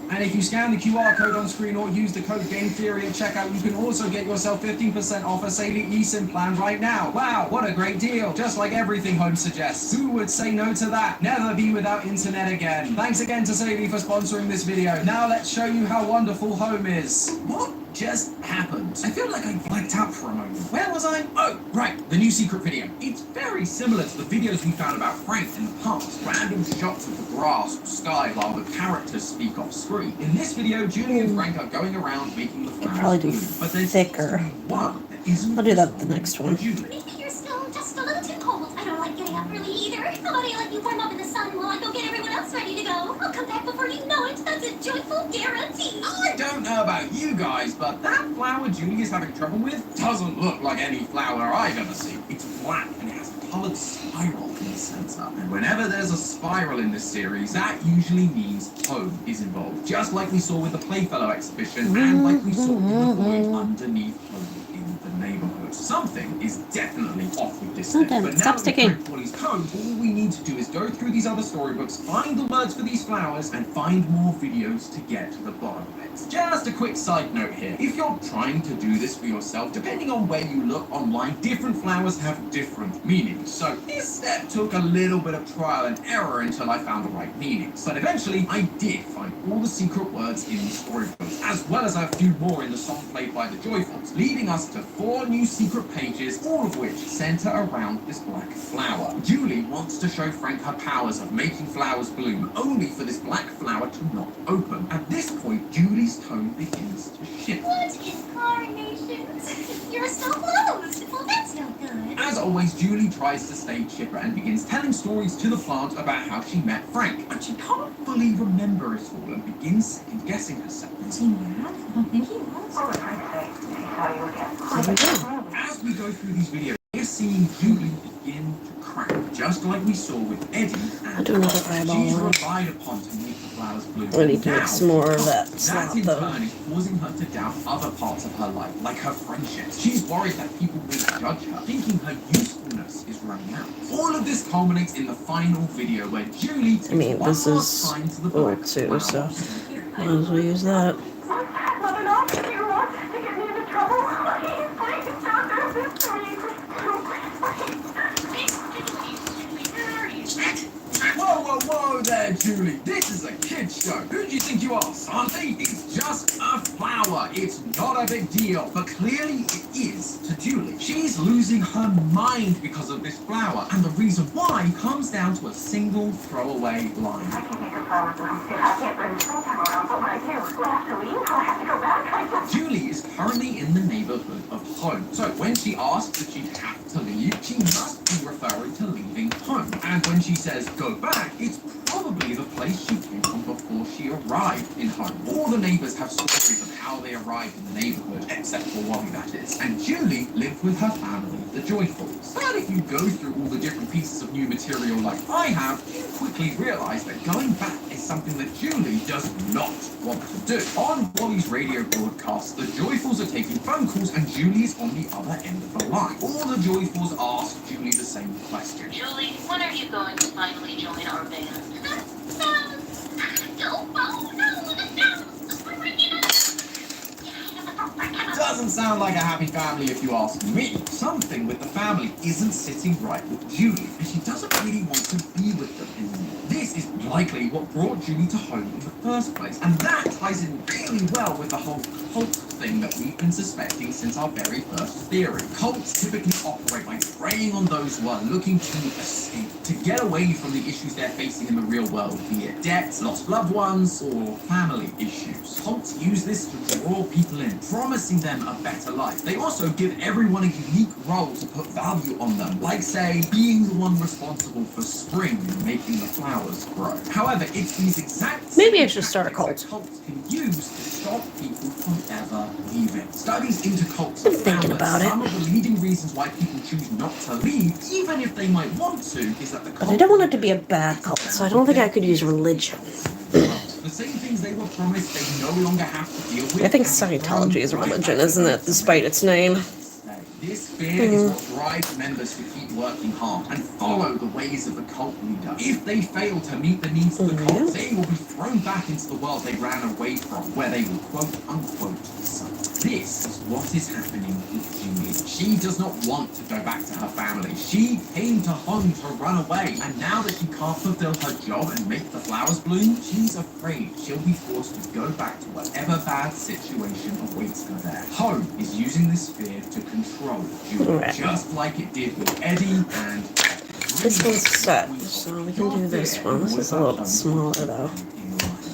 And if you scan the QR code on screen or use the code Game Theory at checkout, you can also get yourself 15% off a Saley eSIM plan right now. Wow, what a great deal. Just like everything Home suggests. Who would say no to that? Never be without internet again. Thanks again to Saley for sponsoring this video. Now let's show you how wonderful Home is. What just happened? I feel like I blacked out for a moment. Where was I? Oh, right, the new secret video. It's very similar to the videos we found about Frank in the past. Random shots of the grass or sky while the characters speak off screen. In this video, Julie and Frank are going around making the flowers probably do bloom. But there's thicker. one that isn't. I'll do that the next one. Julie. Maybe you're still just a little too cold. I don't like getting up early either. How about I let you warm up in the sun while I go get everyone else ready to go? I'll come back before you know it. That's a joyful guarantee. I don't know about you guys, but that flower Julie is having trouble with doesn't look like any flower I've ever seen. It's black and it has a colored spiral in the center. And whenever there's a spiral in this series, that usually means Home is involved. Just like we saw with the Playfellow exhibition and like we saw in the void underneath Home in the neighborhood. Something is definitely off with this thing. Okay, But stop now sticking. that we've cracked Wally's code, all we need to do is go through these other storybooks, find the words for these flowers, and find more videos to get to the bottom of it. Just a quick side note here. If you're trying to do this for yourself, depending on where you look online, different flowers have different meanings. So this step took a little bit of trial and error until I found the right meanings. But eventually, I did find all the secret words in the storybooks, as well as a few more in the song played by the Joyfuls, leading us to 4 new secret pages, all of which center around this black flower. Julie wants to show Frank her powers of making flowers bloom, only for this black flower to not open. At this point, Julie's tone begins to shift. What incarnations? You're still closed. Well, that's no good. good. As always, Julie tries to stay chipper and begins telling stories to the plant about how she met Frank, but she can't fully remember it all and begins second guessing herself. Was he mad? I don't think he was. As we go through these videos, we're seeing Julie begin to crack, just like we saw with Eddie. I'll do another eyeball She's one. relied upon to make the flowers bloom. I need to Now, make some more of that slop, in though. turn is causing her to doubt other parts of her life, like her friendships. She's worried that people will judge her, thinking her usefulness is running out. All of this culminates in the final video where Julie takes one this last is time to the old black too, so flowers. might as well use that. Not enough. You want to get me into trouble? Please, don't do this to me. Whoa, whoa, whoa there, Julie. This is a kid's show. Who do you think you are, Santi? It's just a flower. It's not a big deal. But clearly it is to Julie. She's losing her mind because of this flower. And the reason why comes down to a single throwaway line. I can make a flower to sit. I can't bring the springtime around, but when I do, we'll have to leave. I'll have to go back. Julie is currently in the neighborhood of home. So when she asks if she'd have to leave, she must be referring to leaving home. And when she says go back, it's probably the place she came from before she arrived in home. All the neighbors have stories of how they arrived in the neighborhood, except for Wally, that is. And Julie lived with her family, the Joyfuls. But if you go through all the different pieces of new material like I have, you quickly realize that going back is something that Julie does not want to do. On Wally's radio broadcast, the Joyfuls are taking phone calls and Julie is on the other end of the line. All the Joyfuls ask Julie the same question. Julie, when are you going to finally join our band? Doesn't sound like a happy family if you ask me. Something with the family isn't sitting right with Julie, and she doesn't really want to be with them anymore. This is likely what brought Julie to home in the first place, and that ties in really well with the whole cult thing that we've been suspecting since our very first theory. Cults typically operate by preying on those who are looking to escape, to get away from the issues they're facing in the real world, be it debts, lost loved ones, or family issues. Cults use this to draw people in, promising them a better life. They also give everyone a unique role to put value on them, like, say, being the one responsible for spring and making the flowers grow. However, it's these exact Maybe I should start a tactics cult. that cults can use to stop people from ever leaving. Studies into cults Been have thinking found about that it. some of the leading reasons why people choose not to leave, even if they might want to, is that the But I don't want it to be a bad cult, so I don't think I could use religion. The same things they were promised they no longer have to deal with. I think Scientology is a religion, isn't it? Despite its name. This fear is what drives members to keep working hard and follow the ways of the cult leader. If they fail to meet the needs of the cult, they will be thrown back into the world they ran away from, where they will quote unquote suffer. This is what is happening with Julie. She does not want to go back to her family. She came to home to run away, and now that she can't fulfill her job and make the flowers bloom, she's afraid she'll be forced to go back to whatever bad situation awaits her there. Home is using this fear to control Julie, Right. just like it did with Eddie and... This one's set, so we can do this one. This is a little bit smaller, though.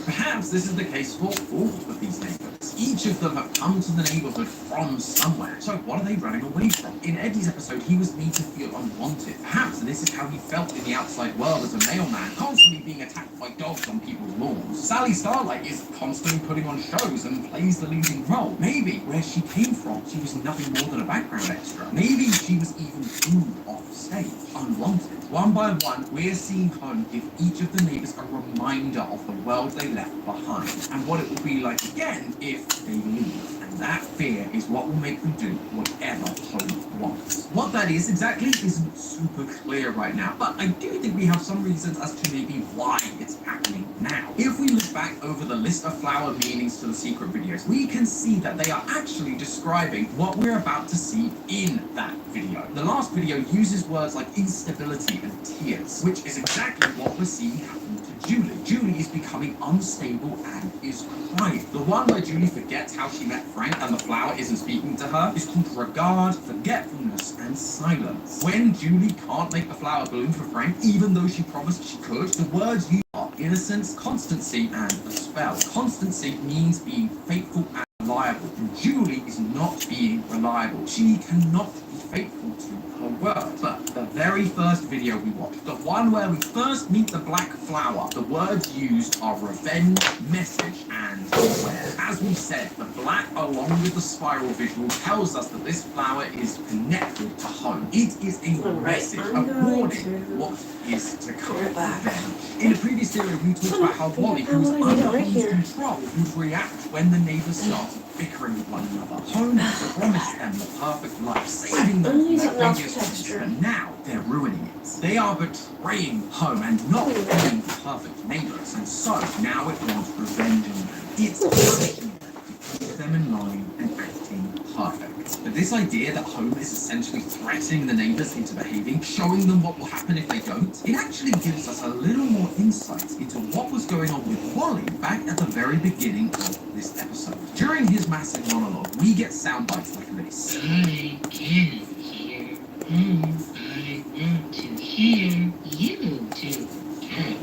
Perhaps this is the case for all of these neighbors. Each of them have come to the neighborhood from somewhere. So what are they running away from? In Eddie's episode, he was made to feel unwanted. Perhaps this is how he felt in the outside world as a mailman, constantly being attacked by dogs on people's lawns. Sally Starlight is constantly putting on shows and plays the leading role. Maybe where she came from, she was nothing more than a background extra. Maybe she was even booed off stage, unwanted. One by one, we're seeing home give each of the neighbors a reminder of the world they left behind and what it will be like again if they leave. And that fear is what will make them do whatever home wants. What that is exactly isn't super clear right now, but I do think we have some reasons as to maybe why it's happening now. If we look back over the list of flower meanings to the secret videos, we can see that they are actually describing what we're about to see in that video. The last video uses words like instability and tears, which is exactly what we're seeing happen to Julie. Julie is becoming unstable and is crying. The one where Julie forgets how she met Frank and the flower isn't speaking to her is called regard, forgetfulness, and silence. When Julie can't make the flower bloom for Frank, even though she promised she could, the words used are innocence, constancy, and a spell. Constancy means being faithful and reliable, and Julie is not being reliable. She cannot be faithful to her word. But the very first video we watched, the one where we first meet the black flower, the words used are revenge, message, and beware. As we said, the black along with the spiral visual tells us that this flower is connected to home. It is a message, a warning what is to come. Revenge. In a previous theory, we talked about how Wally, who was under Home's control, would react when the neighbors started bickering with one another. Home promised them the perfect life, saving them from their previous lives, but now they're ruining it. They are betraying Home and not being the perfect neighbors, and so now it wants revenge on them. It's punishing them to keep them in line and acting perfect. But this idea that Home is essentially threatening the neighbors into behaving, showing them what will happen if they don't, it actually gives us a little more insight into what was going on with Wally back at the very beginning of this episode. During his massive monologue, we get sound bites like this. I can hear Home. I want to hear you two talk.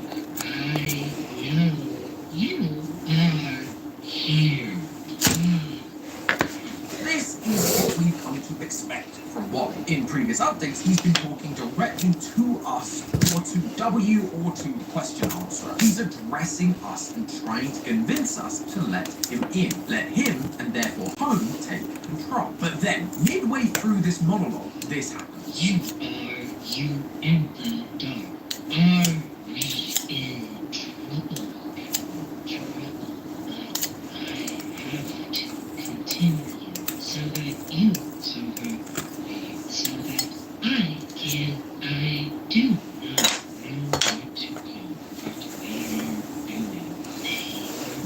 I know you are here. This is what we've come to expect from Wally. In previous updates, he's been talking directly to us, or to W, or to question answer. He's addressing us and trying to convince us to let him in. Let him, and therefore Home, take control. But then, midway through this monologue, this happens. You in the dark. Are we in trouble? I have to continue so that you, so that I do not know what to do, but we are doing.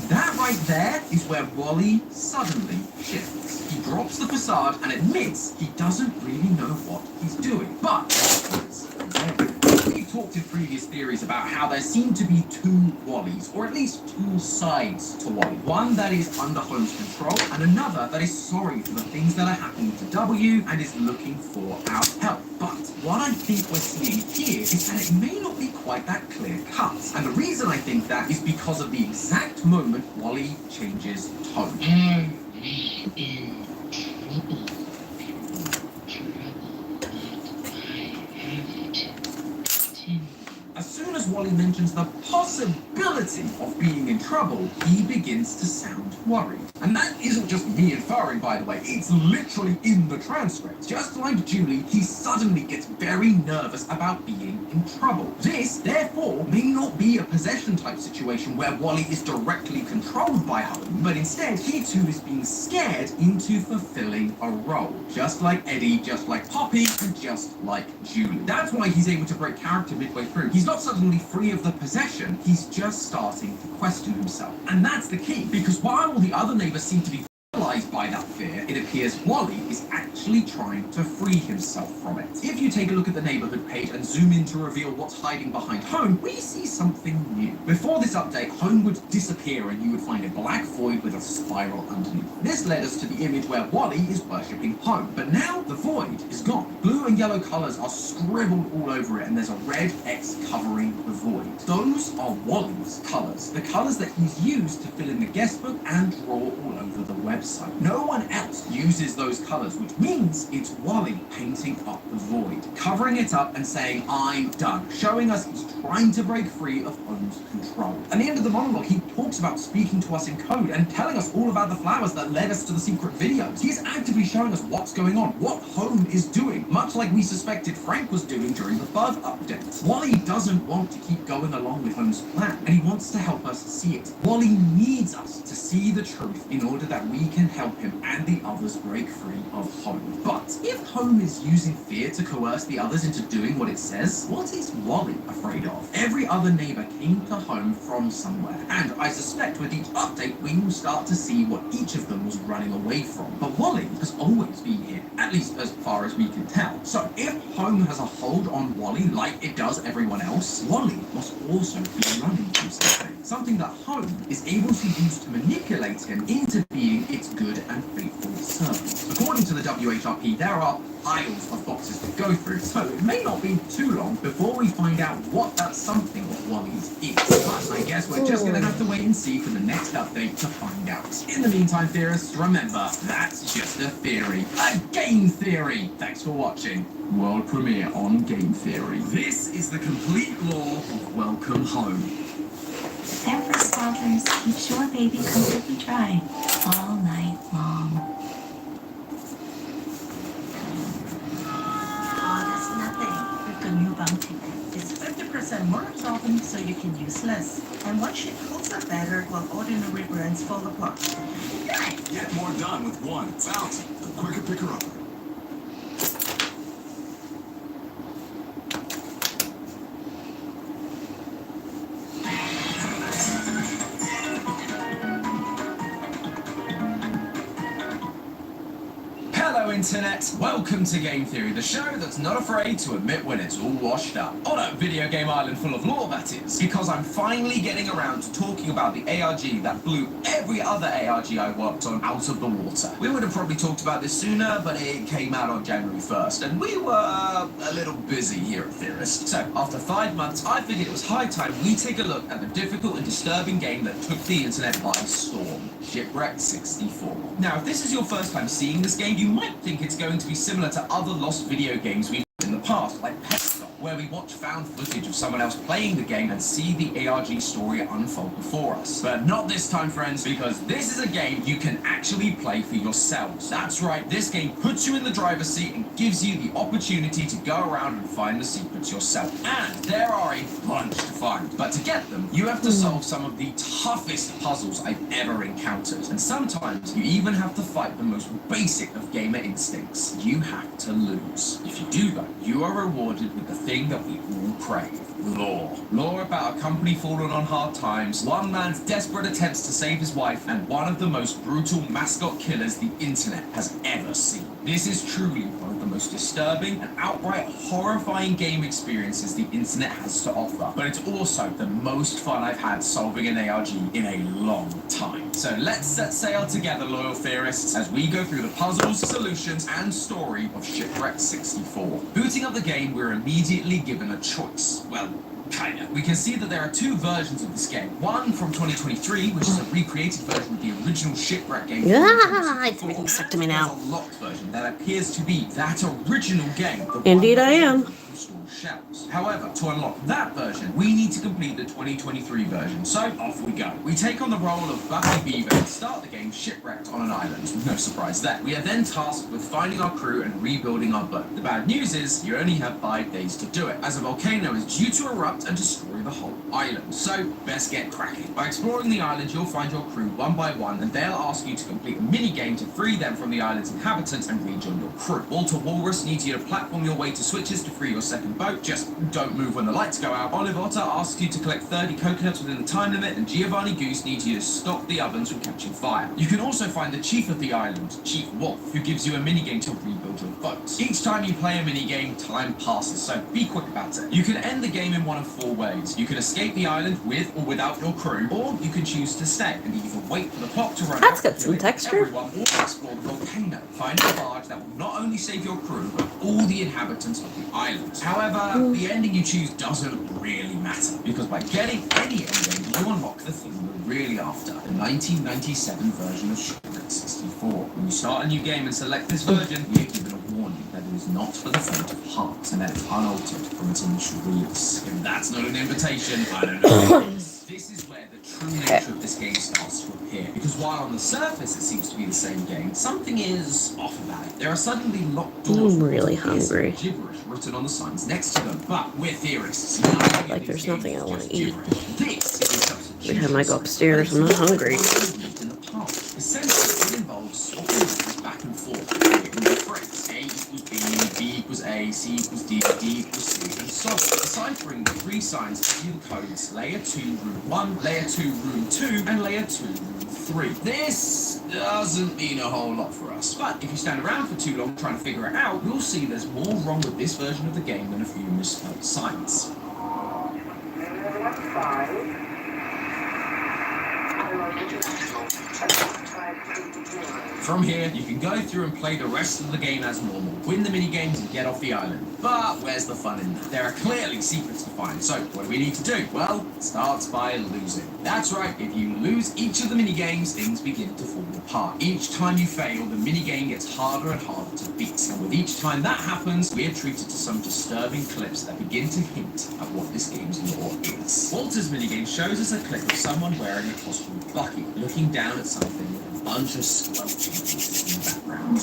That right there is where Wally suddenly shifts. He drops the facade and admits he doesn't really know what he's doing. But we've talked in previous theories about how there seem to be two Wallys, or at least two sides to Wally. One that is under Home's control, and another that is sorry for the things that are happening to W and is looking for our help. But what I think we're seeing here is that it may not be quite that clear cut. And the reason I think that is because of the exact moment Wally changes tone. Are we in trouble? As soon as Wally mentions the possibility of being in trouble, he begins to sound worried. And that isn't just me inferring, by the way, it's literally in the transcript. Just like Julie, he suddenly gets very nervous about being in trouble. This, therefore, may not be a possession type situation where Wally is directly controlled by Home, but instead he too is being scared into fulfilling a role. Just like Eddie, just like Poppy, and just like Julie. That's why he's able to break character midway through. He's not suddenly free of the possession, he's just starting to question himself. And that's the key, because while all the other neighbors seem to be paralyzed by that fear, it appears Wally is actually trying to free himself from it. If you take a look at the neighborhood page and zoom in to reveal what's hiding behind Home, we see something new. Before this update, Home would disappear and you would find a black void with a spiral underneath. This led us to the image where Wally is worshipping Home, but now the void is gone. Blue and yellow colors are scribbled all over it and there's a red X covering the void. Those are Wally's colors, the colors that he's used to fill in the guest book and draw all over the website. No one else uses those colors, which means it's Wally painting up the void, covering it up and saying, I'm done, showing us he's trying to break free of Home's control. At the end of the monologue, he talks about speaking to us in code and telling us all about the flowers that led us to the secret videos. He's actively showing us what's going on, what Home is doing, much like we suspected Frank was doing during the bug update. Wally doesn't want to keep going along with Home's plan, and he wants to help us see it. Wally needs us to see the truth in order that we can help him and the others break free of Home. But if Home is using fear to coerce the others into doing what it says, what is Wally afraid of? Every other neighbor came to Home from somewhere, and I suspect with each update we will start to see what each of them was running away from. But Wally has always been here, at least as far as we can tell. So if Home has a hold on Wally like it does everyone else, Wally must also be running from something that Home is able to use to manipulate him into being its good and faithful servant. According to the UHRP, there are piles of boxes to go through, so it may not be too long before we find out what that something of Wally's is. But I guess we're just gonna have to wait and see for the next update to find out. In the meantime, theorists, remember, that's just a theory. A game theory! Thanks for watching. World premiere on Game Theory. This is the complete lore of Welcome Home. Pampers toddlers keeps your baby completely dry all night long. Oh, that's nothing. With the new Bounty. It's 50% more absorbent, so you can use less. And one sheet holds up better while ordinary brands fall apart. Good! Get more done with one. Bounty, the quicker picker-upper. Hello Internet, welcome to Game Theory, the show that's not afraid to admit when it's all washed up. On a video game island full of lore, that is. Because I'm finally getting around to talking about the ARG that blew every other ARG I worked on out of the water. We would have probably talked about this sooner, but it came out on January 1st, and we were a little busy here at Theorist. So, after 5 months, I figured it was high time we take a look at the difficult and disturbing game that took the internet by storm. Shipwreck 64. Now, if this is your first time seeing this game, you might think it's going to be similar to other lost video games we've in the past, like Petstop, where we watch found footage of someone else playing the game and see the ARG story unfold before us. But not this time, friends, because this is a game you can actually play for yourselves. That's right, this game puts you in the driver's seat and gives you the opportunity to go around and find the secrets yourself. And there are a bunch to find, but to get them, you have to solve some of the toughest puzzles I've ever encountered. And sometimes you even have to fight the most basic of gamer instincts. You have to lose. If you do that, you are rewarded with the thing that we all crave. Lore. Lore about a company fallen on hard times, one man's desperate attempts to save his wife, and one of the most brutal mascot killers the internet has ever seen. This is truly one of the most disturbing and outright horrifying game experiences the internet has to offer, but it's also the most fun I've had solving an ARG in a long time. So let's set sail together, loyal theorists, as we go through the puzzles, solutions, and story of Shipwreck 64. Booting up the game, we're immediately given a choice. Well, kinda. We can see that there are two versions of this game. One from 2023, which is a recreated version of the original Shipwreck game. It's making sick to me now. There's a locked version that appears to be that original game. Indeed I am. Shells. However, to unlock that version, we need to complete the 2023 version. So, off we go. We take on the role of Bucky Beaver and start the game shipwrecked on an island. No surprise there. We are then tasked with finding our crew and rebuilding our boat. The bad news is, you only have 5 days to do it, as a volcano is due to erupt and destroy the whole island. So, best get cracking. By exploring the island, you'll find your crew one by one, and they'll ask you to complete a mini-game to free them from the island's inhabitants and rejoin your crew. Walter Walrus needs you to platform your way to switches to free your second boat. Just don't move when the lights go out. Olive Otter asks you to collect 30 coconuts within the time limit, and Giovanni Goose needs you to stop the ovens from catching fire. You can also find the chief of the island, Chief Wolf, who gives you a minigame to rebuild your boat. Each time you play a minigame, time passes, so be quick about it. You can end the game in one of 4 ways. You can escape the island with or without your crew, or you can choose to stay and either wait for the clock to run That's out, got some texture. everyone, or explore the volcano. Find a barge that will not only save your crew, but all the inhabitants of the island. However, the ending you choose doesn't really matter, because by getting any ending, you unlock the thing you're really after, the 1997 version of Shipwreck 64. When you start a new game and select this version, you're given a warning that it is not for the faint of heart, and that it's unaltered from its initial release. If that's not an invitation, I don't know what is. This is where the true nature of this game starts to appear, because while on the surface it seems to be the same game, something is off about it. There are suddenly locked doors. I'm really hungry. Gibberish written on the signs next to them, but we're theorists. Like there's nothing I want to eat. This is a substitution. Every time I go upstairs, I'm not hungry. Essentially, it involves swapping numbers back and forth, creating the phrase A equals B, B equals A, C equals D, D equals C, and so on. Deciphering the 3 signs to the codes layer 2, room 1, layer 2, room 2, and layer 2, room 3. This doesn't mean a whole lot for us, but if you stand around for too long trying to figure it out, you'll see there's more wrong with this version of the game than a few misspelled signs. From here, you can go through and play the rest of the game as normal, win the mini-games and get off the island. But where's the fun in that? There are clearly secrets to find, so what do we need to do? Well, it starts by losing. That's right, if you lose each of the mini-games, things begin to fall apart. Each time you fail, the mini-game gets harder and harder to beat. And with each time that happens, we are treated to some disturbing clips that begin to hint at what this game's lore is. Walter's minigame shows us a clip of someone wearing a costume of Bucky, looking down at something with a bunch of squelching voices in the background.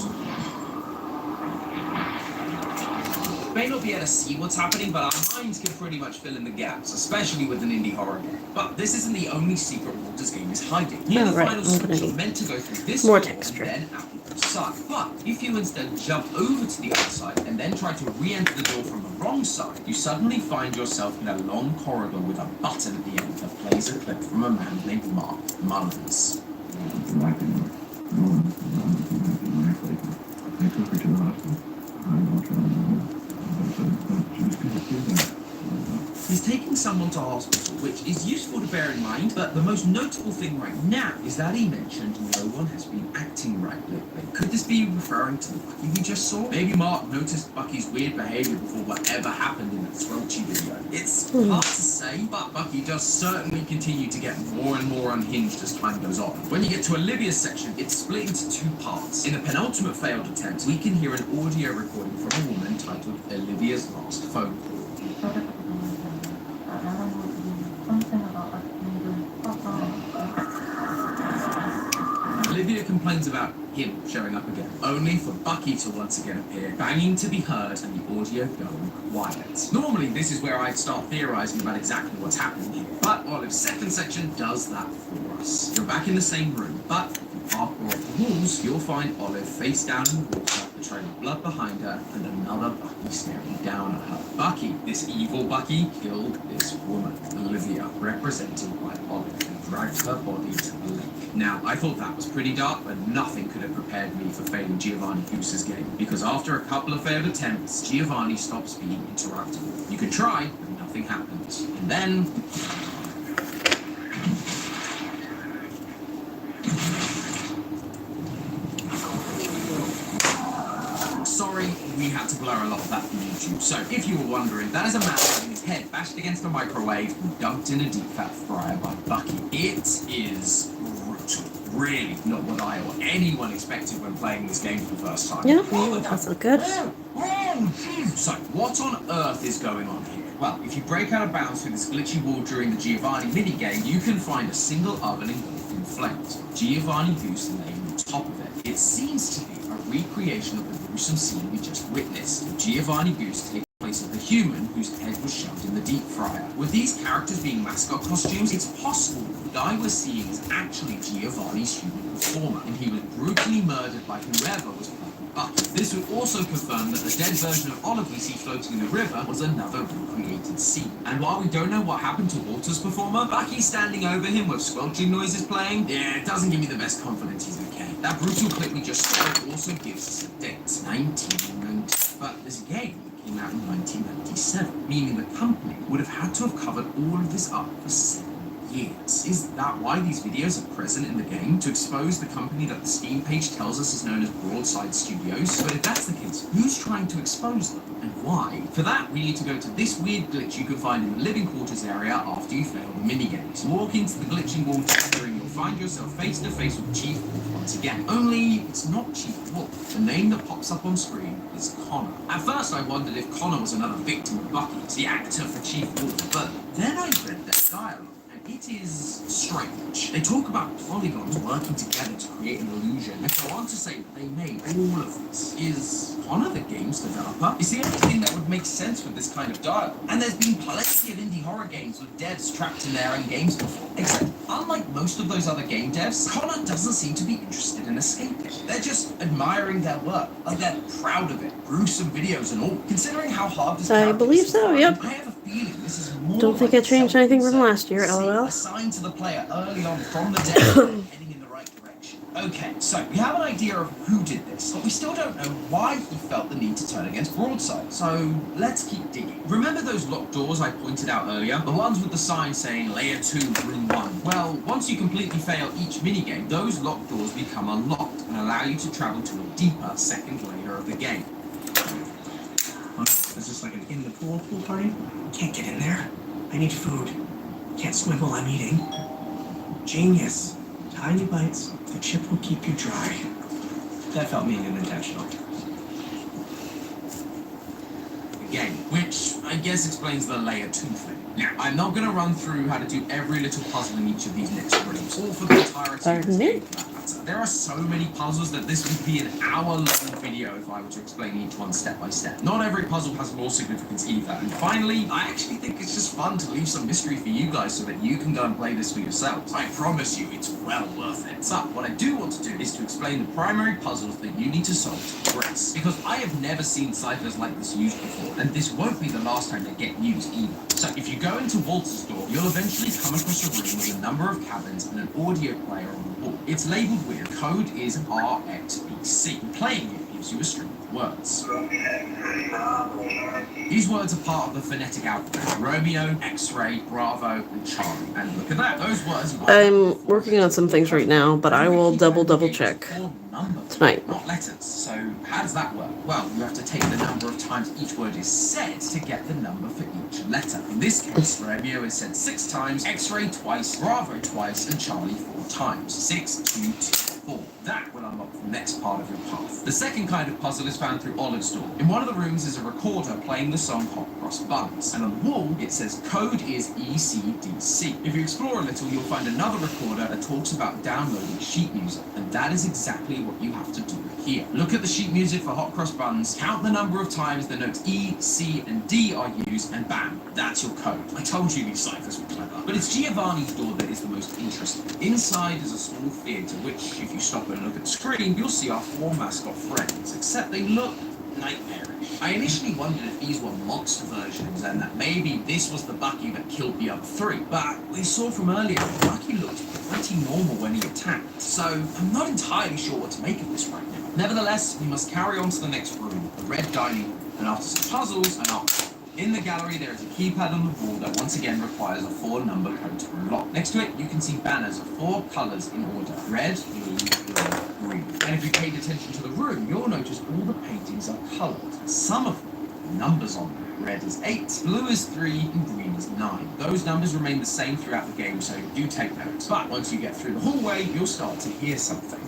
May not be able to see what's happening, but our minds can pretty much fill in the gaps, especially with an indie horror game. But this isn't the only secret Walter's game is hiding. Near the final switch, you're meant to go through this more door texture. and then out the other side. But if you instead jump over to the other side and then try to re-enter the door from the wrong side, you suddenly find yourself in a long corridor with a button at the end that plays a clip from a man named Mark Mullins. He's taking someone to hospital, which is useful to bear in mind, but the most notable thing right now is that he mentioned no one has been acting right lately. Could this be referring to the Bucky we just saw? Maybe Mark noticed Bucky's weird behavior before whatever happened in that Squelchy video. It's hard to say, but Bucky does certainly continue to get more and more unhinged as time goes on. When you get to Olivia's section, it's split into two parts. In the penultimate failed attempt, we can hear an audio recording from a woman titled Olivia's Last Phone Call. Olivia complains about him showing up again, only for Bucky to once again appear, banging to be heard and the audio going quiet. Normally, this is where I'd start theorizing about exactly what's happening here, but Olive's second section does that for us. You're back in the same room, but if you parkour off the walls, you'll find Olive face down in the water, a trail of blood behind her, and another Bucky staring down at her. Bucky, this evil Bucky, killed this woman, Olivia, represented by Olive, and dragged her body to the lake. Now, I thought that was pretty dark, but nothing could have prepared me for failing Giovanni Goose's game, because after a couple of failed attempts, Giovanni stops being interruptible. You can try, but nothing happens. And then... Sorry, we had to blur a lot of that from YouTube. So, if you were wondering, that is a man having his head bashed against a microwave and dunked in a deep fat fryer by Bucky. It is brutal. Really not what I or anyone expected when playing this game for the first time. Yeah, that's not good. So, what on earth is going on here? Well, if you break out of bounds through this glitchy wall during the Giovanni minigame, you can find a single oven engulfed in flames. Giovanni Goose laying on top of it. It seems to be a recreation of the gruesome scene we just witnessed. Giovanni Goose takes place of the human whose head was shoved in the deep fryer. With these characters being mascot costumes, it's possible that the guy we're seeing is actually Giovanni's human performer, and he was brutally murdered by whoever was playing Bucky. This would also confirm that the dead version of Olive we see floating in the river was another recreated scene. And while we don't know what happened to Walter's performer, Bucky standing over him with squelching noises playing, yeah, it doesn't give me the best confidence he's okay. That brutal clip we just saw also gives us a date, 1990. But this game came out in 1997, meaning the company would have had to have covered all of this up for 7 years. Is that why these videos are present in the game? To expose the company that the Steam page tells us is known as Broadside Studios? But if that's the case, who's trying to expose them? And why? For that, we need to go to this weird glitch you can find in the living quarters area after you fail the minigames. Walk into the glitching wall together and you'll find yourself face to face with Chief Wolf once again. Only, it's not Chief Wolf. The name that pops up on screen is Connor. At first I wondered if Connor was another victim of Bucky, the actor for Chief Wolf, but then I read their dialogue. It is strange. They talk about polygons working together to create an illusion, and go on to say that they made all of this. Is Connor the game's developer? Is the only thing that would make sense with this kind of dialogue. And there's been plenty of indie horror games with devs trapped in their own games before. Except, unlike most of those other game devs, Connor doesn't seem to be interested in escaping. They're just admiring their work, like they're proud of it. Gruesome videos and all. Considering how hard this I believe so, yep. I have a feeling this is more Don't think like I changed anything from last year, self-insert lol. a sign to the player early on from the dead, heading in the right direction. Okay, so we have an idea of who did this, but we still don't know why he felt the need to turn against Broadside. So let's keep digging. Remember those locked doors I pointed out earlier? The ones with the sign saying Layer 2, Room 1. Well, once you completely fail each minigame, those locked doors become unlocked. and allow you to travel to a deeper second layer of the game. Is this like an in-the-pool pool party? Can't get in there. I need food. Can't swim while I'm eating. Genius. Tiny bites. The chip will keep you dry. That felt mean and intentional. Game, which I guess explains the layer 2 thing. Now, I'm not going to run through how to do every little puzzle in each of these next rooms, or for the entirety of this game for that matter. There are so many puzzles that this would be an hour-long video if I were to explain each one step by step. Not every puzzle has more significance either. And finally, I actually think it's just fun to leave some mystery for you guys so that you can go and play this for yourselves. I promise you, it's well worth it. So, what I do want to do is to explain the primary puzzles that you need to solve to progress. Because I have never seen ciphers like this used before, and this won't be the last time they get used either. So, if you go into Walter's door, you'll eventually come across a room with a number of cabins and an audio player on the wall. It's labeled with code is RXBC. Playing it gives you a string of words. These words are part of the phonetic alphabet: Romeo, X-ray, Bravo, and Charlie. And look at that, those words are... I'm working on some things right now, but I will double check tonight. Not letters. So how does that work? Well, you have to take the number of times each word is said to get the number for each letter. In this case, Romeo is said 6 times, X-ray twice, Bravo twice, and Charlie 4 times. 6, 2, 2, 4. That will unlock the next part of your path. The second kind of puzzle is found through Olive's door. In one of the rooms is a recorder playing the song Hot Cross Buns, and on the wall it says code is ECDC. If you explore a little, you'll find another recorder that talks about downloading sheet music, and that is exactly what you have to do here. Look at the sheet music for Hot Cross Buns, count the number of times the notes E, C, and D are used, and bam, that's your code. I told you these ciphers were clever. But it's Giovanni's door that is the most interesting. Inside is a small theatre, which, if you stop and look at the screen, you'll see our 4 mascot friends, except they look nightmarish. I initially wondered if these were monster versions and that maybe this was the Bucky that killed the other 3, but we saw from earlier that Bucky looked pretty normal when he attacked, so I'm not entirely sure what to make of this right now. Nevertheless, we must carry on to the next room, the red dining room, and after some puzzles, an off. In the gallery, there is a keypad on the wall that once again requires a 4-number code to unlock. Next to it, you can see banners of 4 colours in order: red, blue, green. And if you paid attention to the room, you'll notice all the paintings are coloured. Some of them have numbers on them. Red is 8, blue is 3, and green is 9. Those numbers remain the same throughout the game, so do take notes. But once you get through the hallway, you'll start to hear something.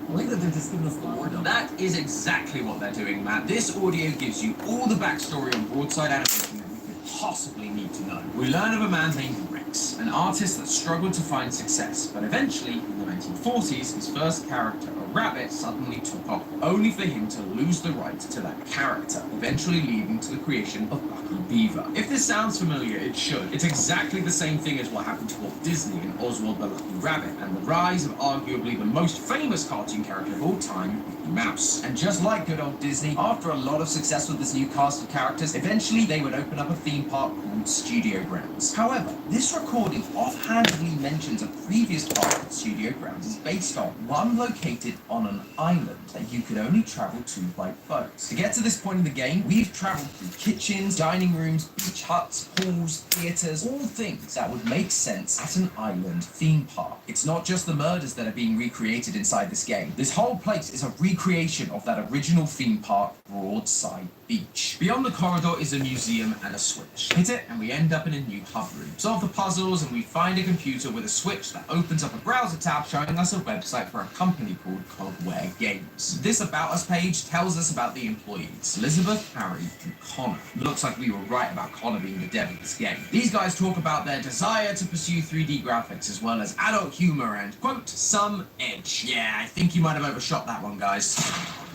I like that they're just giving us the word up. That is exactly what they're doing, Matt. This audio gives you all the backstory on Broadside Animation that you could possibly need to know. We learn of a man named Rex, an artist that struggled to find success, but eventually, in the 1940s, his first character, a rabbit, suddenly took off, only for him to lose the rights to that character, eventually leading to the creation of Bucky Beaver. If this sounds familiar, it should. It's exactly the same thing as what happened to Walt Disney in Oswald the Lucky Rabbit, and the rise of arguably the most famous cartoon character of all time, Mickey Mouse. And just like good old Disney, after a lot of success with this new cast of characters, eventually they would open up a theme park called Studio Grounds. However, this recording offhandedly mentions a previous part of Studio Grounds is based on one located on an island that you could only travel to by boat. To get to this point in the game, we've traveled through kitchens, dining rooms, beach huts, pools, theatres, all things that would make sense at an island theme park. It's not just the murders that are being recreated inside this game. This whole place is a recreation of that original theme park, Broadside Beach. Beyond the corridor is a museum and a switch. Hit it and we end up in a new hub room. Solve the puzzles and we find a computer with a switch that opens up a browser tab showing us a website for a company called Cogware Games. This About Us page tells us about the employees, Elizabeth, Harry, and Connor. Looks like we were right about Connor being the dev of this game. These guys talk about their desire to pursue 3D graphics as well as adult humor and, quote, some edge. Yeah, I think you might have overshot that one, guys.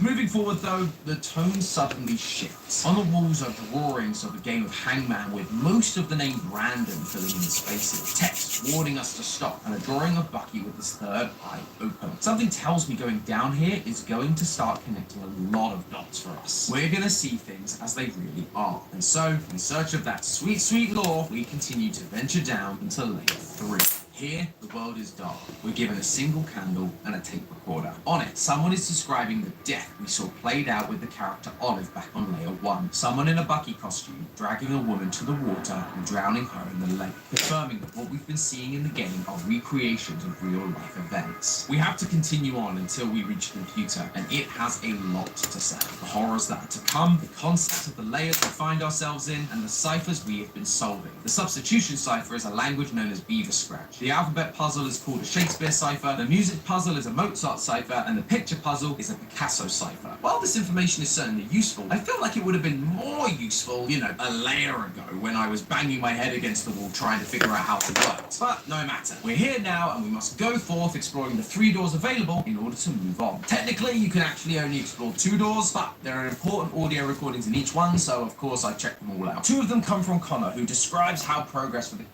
Moving forward though, the tone suddenly shifts. On the walls are drawings of the game of Hangman with most of the name Brandon filling in the spaces, text warning us to stop, and a drawing of Bucky with his third eye open. Something tells me going down here is going to start connecting a lot of dots for us. We're going to see things as they really are. And so, in search of that sweet, sweet lore, we continue to venture down into layer 3. Here, the world is dark. We're given a single candle and a tape recorder. On it, someone is describing the death we saw played out with the character Olive back on layer 1. Someone in a Bucky costume dragging a woman to the water and drowning her in the lake, confirming that what we've been seeing in the game are recreations of real-life events. We have to continue on until we reach the computer, and it has a lot to say. The horrors that are to come, the concepts of the layers we find ourselves in, and the ciphers we have been solving. The substitution cipher is a language known as Beaver Scratch. The alphabet puzzle is called a Shakespeare cipher, the music puzzle is a Mozart cipher, and the picture puzzle is a Picasso cipher. While this information is certainly useful, I feel like it would have been more useful, a layer ago when I was banging my head against the wall trying to figure out how it worked. But no matter. We're here now and we must go forth exploring the 3 doors available in order to move on. Technically, you can actually only explore 2 doors, but there are important audio recordings in each one, so of course I checked them all out. 2 of them come from Connor, who describes how progress for the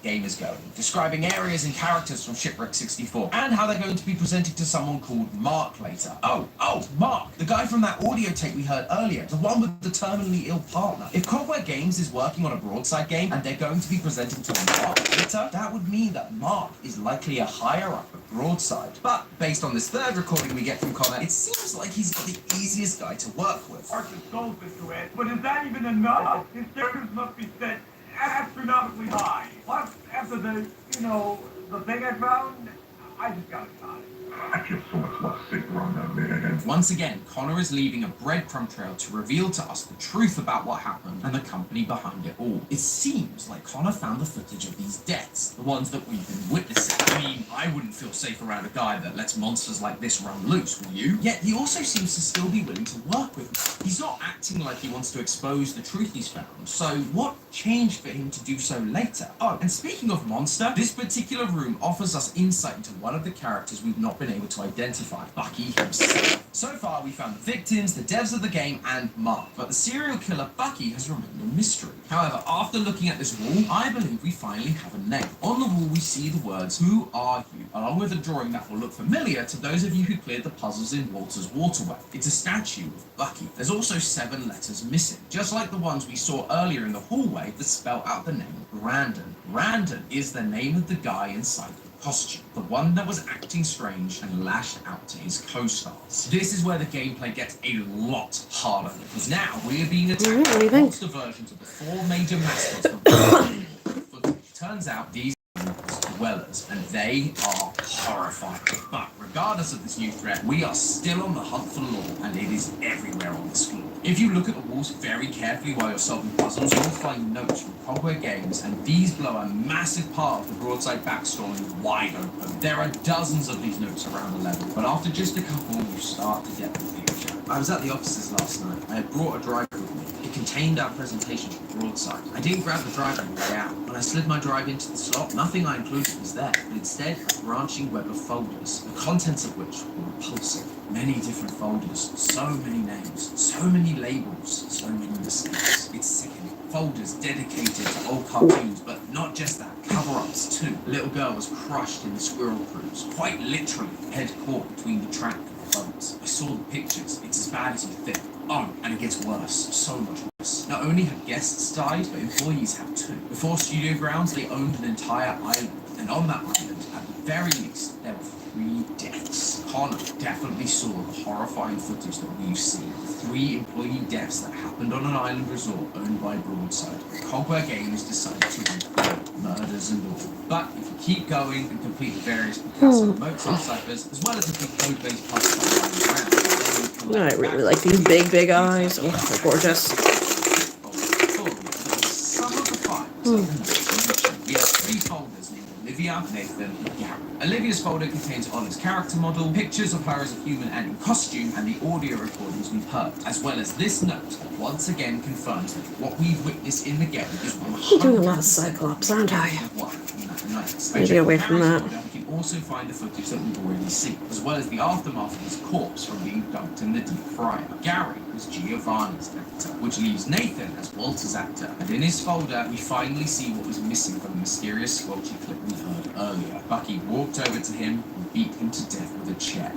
game is going, describing areas and characters from Shipwreck 64, and how they're going to be presented to someone called Mark later. Oh, Mark, the guy from that audio tape we heard earlier, the one with the terminally ill partner. If Cogware Games is working on a Broadside game, and they're going to be presenting to Mark later, that would mean that Mark is likely a higher up at Broadside. But, based on this 3rd recording we get from Connor, it seems like he's got the easiest guy to work with. Arch is gold, Mr. Ed, but is that even enough? His standards must be set astronomically high. Plus, after the thing I found, I just got excited. I feel so much less sick around that man. Once again, Connor is leaving a breadcrumb trail to reveal to us the truth about what happened and the company behind it all. It seems like Connor found the footage of these deaths, the ones that we've been witnessing. I mean, I wouldn't feel safe around a guy that lets monsters like this run loose, will you? Yet he also seems to still be willing to work with me. He's not acting like he wants to expose the truth he's found, so what changed for him to do so later? Oh, and speaking of monster, this particular room offers us insight into one of the characters we've not been able to identify, Bucky himself. So far, we found the victims, the devs of the game, and Mark, but the serial killer Bucky has remained a mystery. However, after looking at this wall, I believe we finally have a name. On the wall, we see the words, "Who are you?" along with a drawing that will look familiar to those of you who cleared the puzzles in Walter's Waterway. It's a statue of Bucky. There's also 7 letters missing, just like the ones we saw earlier in the hallway that spell out the name Brandon. Brandon is the name of the guy inside the costume, the one that was acting strange and lashed out to his co-stars. This is where the gameplay gets a lot harder, because now we are being attacked by monster versions of the 4 major mascots from the Turns out these are dwellers, and they are horrifying. But regardless of this new threat, we are still on the hunt for lore, and it is everywhere on this floor. If you look at the walls very carefully while you're solving puzzles, you'll find notes from Cogware Games, and these blow a massive part of the Broadside backstory wide open. There are dozens of these notes around the level, but after just a couple, you start to get the picture. I was at the offices last night. I had brought a drive with me. It contained our presentation for Broadside. I didn't grab the drive on the way out. When I slid my drive into the slot, nothing I included was there, but instead a branching web of folders, the contents of which were repulsive. Many different folders, so many names, so many labels, so many mistakes. It's sickening. Folders dedicated to old cartoons, but not just that, cover-ups too. A little girl was crushed in the squirrel cruise, quite literally, head caught between the track and the boats. I saw the pictures, it's as bad as you think. Oh, and it gets worse, so much worse. Not only have guests died, but employees have too. Before Studio Grounds, they owned an entire island, and on that island, at the very least, there were 3 deaths. Connor definitely saw the horrifying footage that we've seen. 3 employee deaths that happened on an island resort owned by Broadside. Cogware Games decided to record murders and all. But if you keep going and complete the various Picasso and Mozart ciphers, as well as the big code-based puzzles around, I really like these big eyes. Oh, they're gorgeous. Some of the files we have 3 folders named Olivia, Nathan, and Gary. Olivia's folder contains Olive's character model, pictures of her as a human and in costume, and the audio recordings we've heard, as well as this note that once again confirms that what we've witnessed in the game is 100% I'm doing a lot of Cyclops, aren't I? Maybe away from that. We can also find the footage that we've already seen, as well as the aftermath of his corpse from being dumped in the deep fryer. Gary was Giovanni's actor, which leaves Nathan as Walter's actor. And in his folder, we finally see what was missing from the mysterious squelchy clip we heard earlier. Bucky walked over to him and beat him to death with a chair.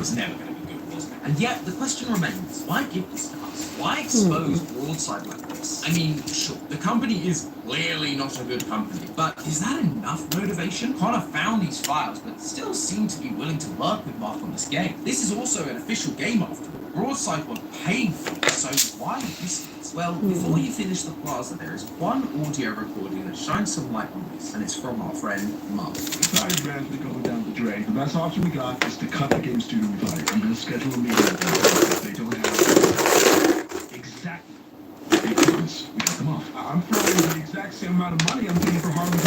was never going to be good, was it? And yet, the question remains, why give this to us? Why expose Broadside like this? I mean, sure, the company is clearly not a good company, but is that enough motivation? Connor found these files, but still seemed to be willing to work with Mark on this game. This is also an official game after all. Broadside were paying for it, so why risk it? Well, before you finish the plaza, there is one audio recording that shines some light on this, and it's from our friend Mark. Sorry, Ramsey, going down the drain. The best option we got is to cut the game studio fight. I'm going to schedule a meeting with them. If they don't have exactly because we cut them off. I'm throwing the exact same amount of money I'm paying for Harlem.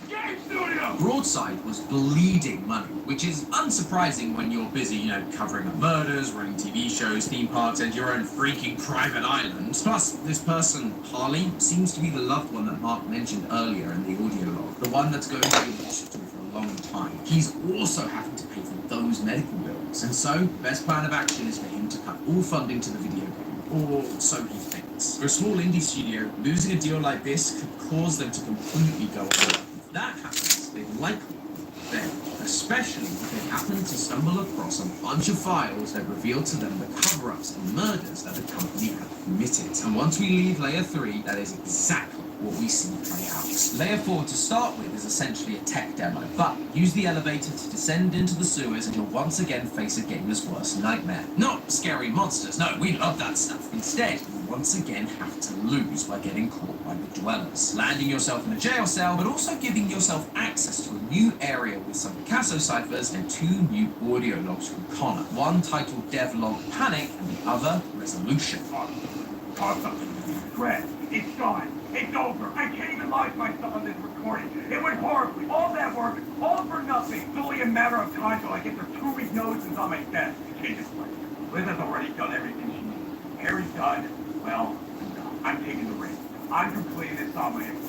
Game studio! Broadside was bleeding money, which is unsurprising when you're busy, covering up murders, running TV shows, theme parks, and your own freaking private island. Plus, this person, Harley, seems to be the loved one that Mark mentioned earlier in the audio log, the one that's going to be in hospital for a long time. He's also having to pay for those medical bills, and so the best plan of action is for him to cut all funding to the video game, or so he thinks. For a small indie studio, losing a deal like this could cause them to completely go under. If that happens, they'd likely then, especially if they happen to stumble across a bunch of files that reveal to them the cover-ups and murders that the company had committed. And once we leave Layer 3, that is exactly what we see play out. Layer 4 to start with is essentially a tech demo, but use the elevator to descend into the sewers and you'll once again face a gamer's worst nightmare. Not scary monsters, no, we love that stuff. Instead, you once again have to lose by getting caught by the dwellers, landing yourself in a jail cell, but also giving yourself access to a new area with some Picasso ciphers and 2 new audio logs from Connor. One titled Devlog Panic and the other Resolution. Awesome. Greg, it's gone. It's over. I can't even lie to myself on this recording. It went horribly. All that work, all for nothing. It's only a matter of time till I get their 2-week notices on my desk. Jesus Christ. Liz has already done everything she needs. Harry's done. Well, I'm taking the risk. I'm completing this on my own.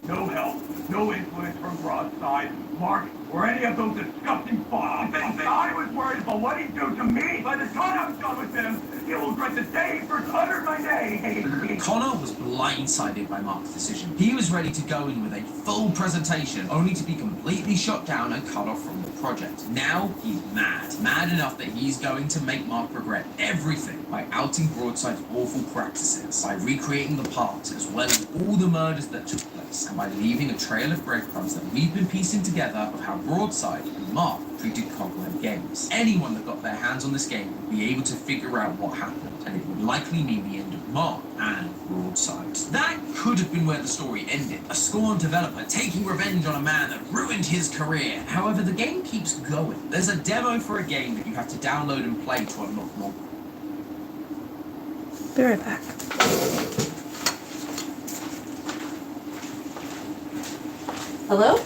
No help, no influence from Broadside, Mark, or any of those disgusting fogs. I was worried about what he'd do to me. By the time I'm done with him, he will regret the day he first uttered my name. Connor was blindsided by Mark's decision. He was ready to go in with a full presentation, only to be completely shot down and cut off from the project. Now, he's mad. Mad enough that he's going to make Mark regret everything by outing Broadside's awful practices, by recreating the past, as well as all the murders that took place, and by leaving a trail of breadcrumbs that we've been piecing together of how Broadside and Mark treated Cogweb Games. Anyone that got their hands on this game would be able to figure out what happened, and it would likely mean the end of Mark and Broadside. That could have been where the story ended. A scorned developer taking revenge on a man that ruined his career. However, the game keeps going. There's a demo for a game that you have to download and play to unlock more. Be right back. Hello?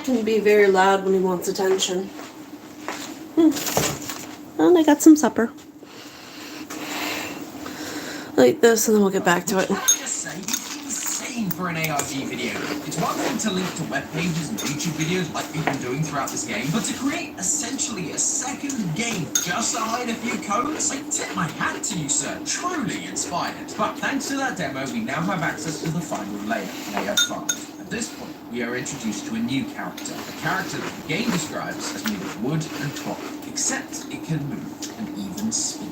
can be very loud when he wants attention. And I got some supper. Like this, and then we'll get back to it. Can I just say, it's insane for an ARG video. It's one thing to link to web pages and YouTube videos like we've been doing throughout this game, but to create essentially a second game just to hide a few codes? I tip my hat to you, sir. Truly inspired. But thanks to that demo, we now have access to the final layer, Layer 5. At this point, we are introduced to a new character, a character that the game describes as made of wood and cloth, except it can move and even speak.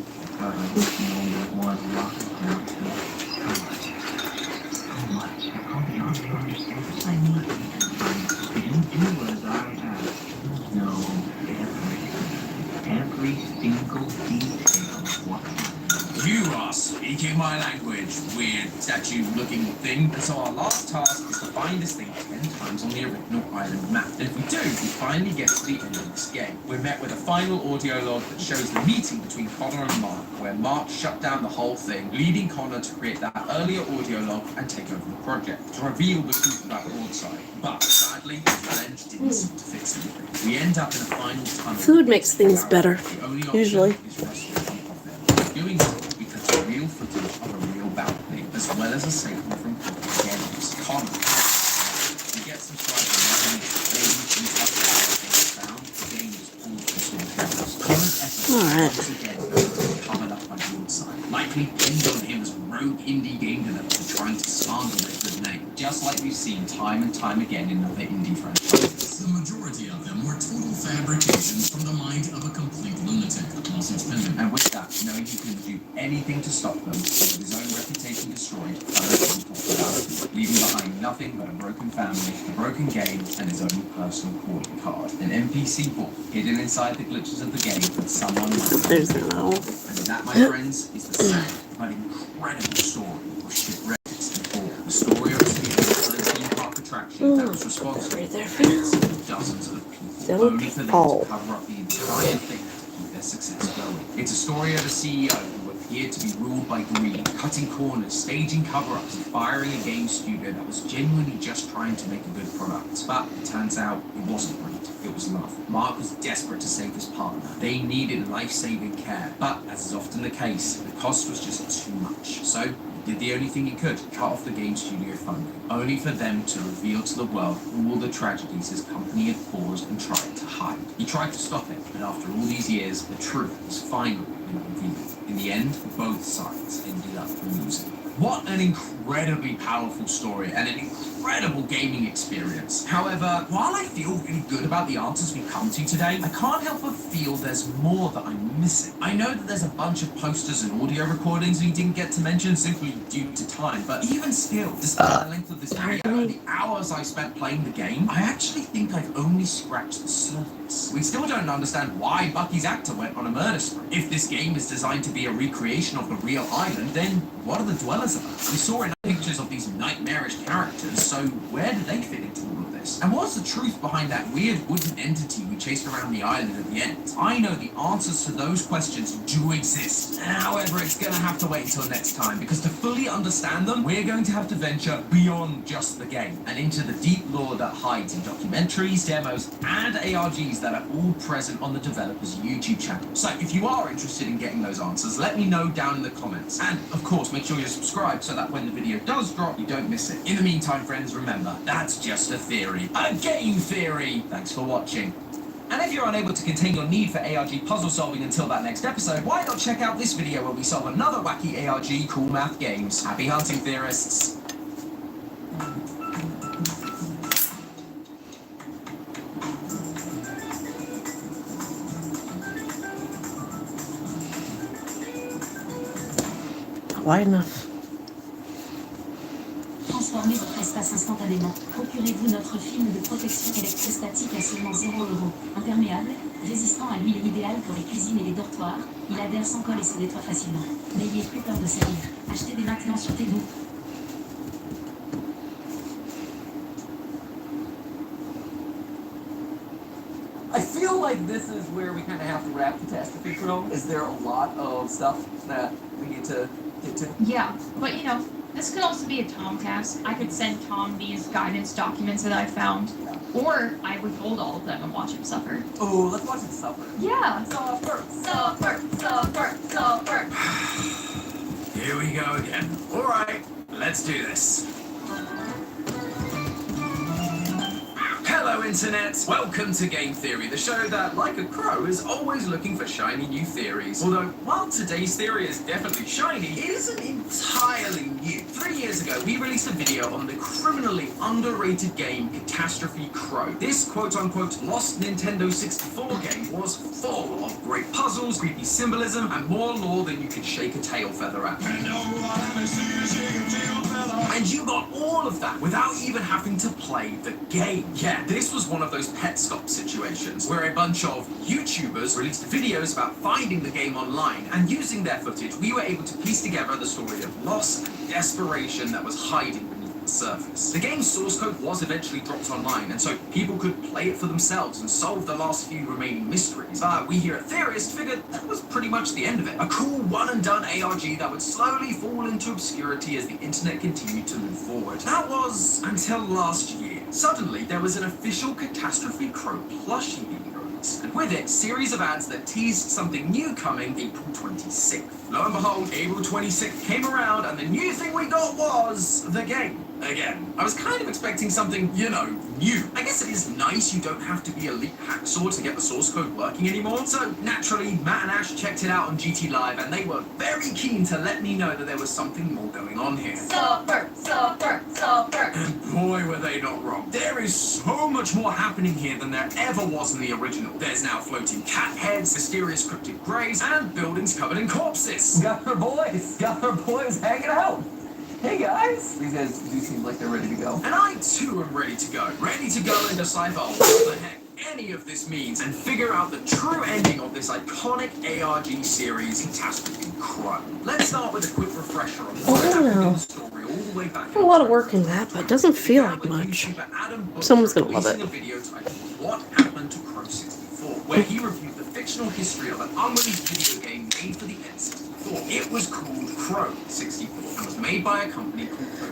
You are speaking my language, weird statue-looking thing. And so our last task is to find this thing 10 times on the original island map. And if we do, we finally get to the end of this game. We're met with a final audio log that shows the meeting between Connor and Mark, where Mark shut down the whole thing, leading Connor to create that earlier audio log and take over the project, to reveal the truth about Broadside. But sadly, the challenge didn't seem to fix anything. We end up in a final tunnel. Food makes things better, The only option usually. is for us to jump off there. Doing so, we cut a real footage of a real balcony, as well as a statement from Connor Games. Connor. We get some slides from found. The game is pulled from source. Connor's efforts once again covered up by Broadside. Likely pinned on him as a rogue indie game developer trying to slander their good name, just like we've seen time and time again in other indie franchises. The majority of them were total fabrications from the mind of a complete lunatic. Lawsuits pending. And with that, knowing he couldn't do anything to stop them, with his own reputation destroyed, leaving behind nothing but a broken family, a broken game, and his own personal calling card. An NPC book hidden inside the glitches of the game that someone might. There's no. And that, my friends, is the sad but incredible story of Shipwrecked and Fall. The story of a theme park attraction that was responsible for dozens of people, only for them to cover up the entire thing to keep their success going. It's a story of a CEO who appeared to be ruled by greed, cutting corners, staging cover-ups, and firing a game studio that was genuinely just trying to make a good product. But it turns out it wasn't greed, it was love. Mark was desperate to save his partner. They needed life-saving care, but as is often the case, the cost was just too much. So he did the only thing he could, cut off the game studio funding, only for them to reveal to the world all the tragedies his company had caused and tried to hide. He tried to stop it, but after all these years, the truth was finally revealed. In the end, both sides ended up losing. What an incredibly powerful story and an incredible gaming experience. However, while I feel really good about the answers we've come to today, I can't help but feel there's more that I'm missing. I know that there's a bunch of posters and audio recordings we didn't get to mention simply due to time, but even still, despite the length of this video and the hours I spent playing the game, I actually think I've only scratched the surface. We still don't understand why Bucky's actor went on a murder spree. If this game is designed to be a recreation of the real island, then what are the dwellers about? We saw enough pictures of these nightmarish characters, so where do they fit into all of this? And what's the truth behind that weird wooden entity we chased around the island at the end? I know the answers to those questions do exist. However, it's gonna have to wait until next time, because to fully understand them, we're going to have to venture beyond just the game, and into the deep lore that hides in documentaries, demos, and ARGs that are all present on the developer's YouTube channel. So if you are interested in getting those answers, let me know down in the comments. And of course, make sure you're subscribed so that when the video does drop, you don't miss it. In the meantime, friends, remember, that's just a theory. A game theory! Thanks for watching. And if you're unable to contain your need for ARG puzzle solving until that next episode, why not check out this video where we solve another wacky ARG cool math games. Happy hunting, theorists! Wide enough. Transformez votre espace instantanément. Procurez-vous notre film de protection électrostatique à seulement 0 €. Imperméable, résistant à l'huile idéale pour les cuisines et les dortoirs, il adhère sans colle et se nettoie facilement. N'ayez plus peur de servir. Achetez dès maintenant sur Temu. I feel like this is where we kind of have to wrap Catastrophe Chrome. Is there a lot of stuff that we need to get to? Yeah, but you know, This could also be a Tom task. I could send Tom these guidance documents that I found, or I would hold all of them and watch him suffer. Oh, let's watch it suffer. Yeah. Suffer. Here we go again. Alright, let's do this. Hello Internet! Welcome to Game Theory, the show that, like a crow, is always looking for shiny new theories. Although, while today's theory is definitely shiny, it isn't entirely new. 3 years ago, we released a video on the criminally underrated game Catastrophe Crow. This quote-unquote lost Nintendo 64 game was full of great puzzles, creepy symbolism, and more lore than you could shake a tail feather at. And you got all of that without even having to play the game. Yeah, this was one of those Petscop situations where a bunch of YouTubers released videos about finding the game online, and using their footage, we were able to piece together the story of loss and desperation that was hiding beneath the surface. The game's source code was eventually dropped online, and so people could play it for themselves and solve the last few remaining mysteries. But we here at Theorist figured that was pretty much the end of it. A cool one-and-done ARG that would slowly fall into obscurity as the internet continued to move forward. That was until last year. Suddenly, there was an official Catastrophe Crow plushie being released, and with it, a series of ads that teased something new coming April 26th. Lo and behold, April 26th came around, and the new thing we got was the game. Again, I was kind of expecting something, you know, new. I guess it is nice you don't have to be elite hacksaw to get the source code working anymore. So naturally, Matt and Ash checked it out on GT Live, and they were very keen to let me know that there was something more going on here. Suffer. And boy, were they not wrong. There is so much more happening here than there ever was in the original. There's now floating cat heads, mysterious cryptic graves, and buildings covered in corpses. Got our boys hanging out. Hey guys! These guys do seem like they're ready to go. And I too am ready to go. Ready to go and decipher what the heck any of this means and figure out the true ending of this iconic ARG series, Catastrophe Crow. Let's start with a quick refresher on what happened in the story all the way back. A lot of work in that, but it doesn't feel like much. Someone's gonna love it. A video titled What Happened to Crow 64, where he reviewed the fictional history of an unreleased video game made for the N64. It was called Crow 64 and was made by a company called Crow.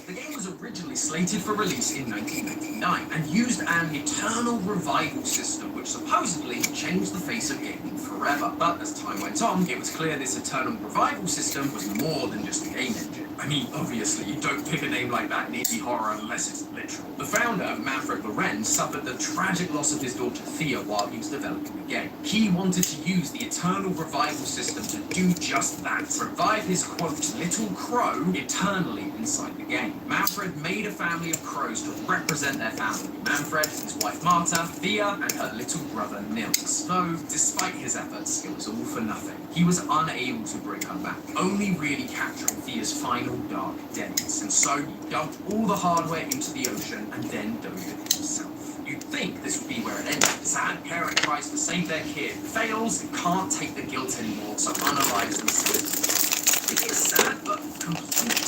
The game was originally slated for release in 1999 and used an eternal revival system which supposedly changed the face of gaming forever. But as time went on, it was clear this eternal revival system was more than just a game engine. I mean, obviously, you don't pick a name like that in indie horror unless it's literal. The founder, Manfred Lorenz, suffered the tragic loss of his daughter Thea while he was developing the game. He wanted to use the eternal revival system to do just that, revive his, quote, little crow eternally inside the game. Manfred made a family of crows to represent their family. Manfred, his wife Marta, Thea, and her little brother Nils. Though, despite his efforts, it was all for nothing. He was unable to bring her back, only really capturing Thea's final dark days. And so he dumped all the hardware into the ocean and then dove in himself. You'd think this would be where it ended. Sad parent tries to save their kid, fails, and can't take the guilt anymore, so unalives themselves. It is sad, but completely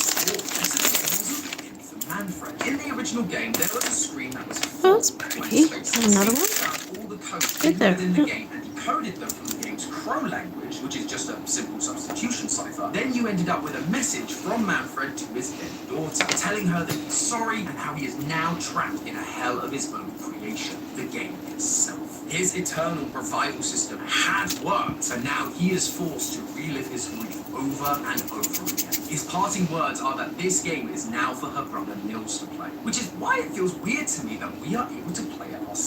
Manfred. In the original game, there was a screen that was full. Oh, that's pretty. Another one. All the codes Right there. within the game and decoded them from the game's Crow language, which is just a simple substitution cipher. Then you ended up with a message from Manfred to his dead daughter, telling her that he's sorry and how he is now trapped in a hell of his own creation, the game itself. His eternal revival system had worked, and now he is forced to relive his grief over and over again. His parting words are that this game is now for her brother Nils to play, which is why it feels weird to me that we are able to play it ourselves.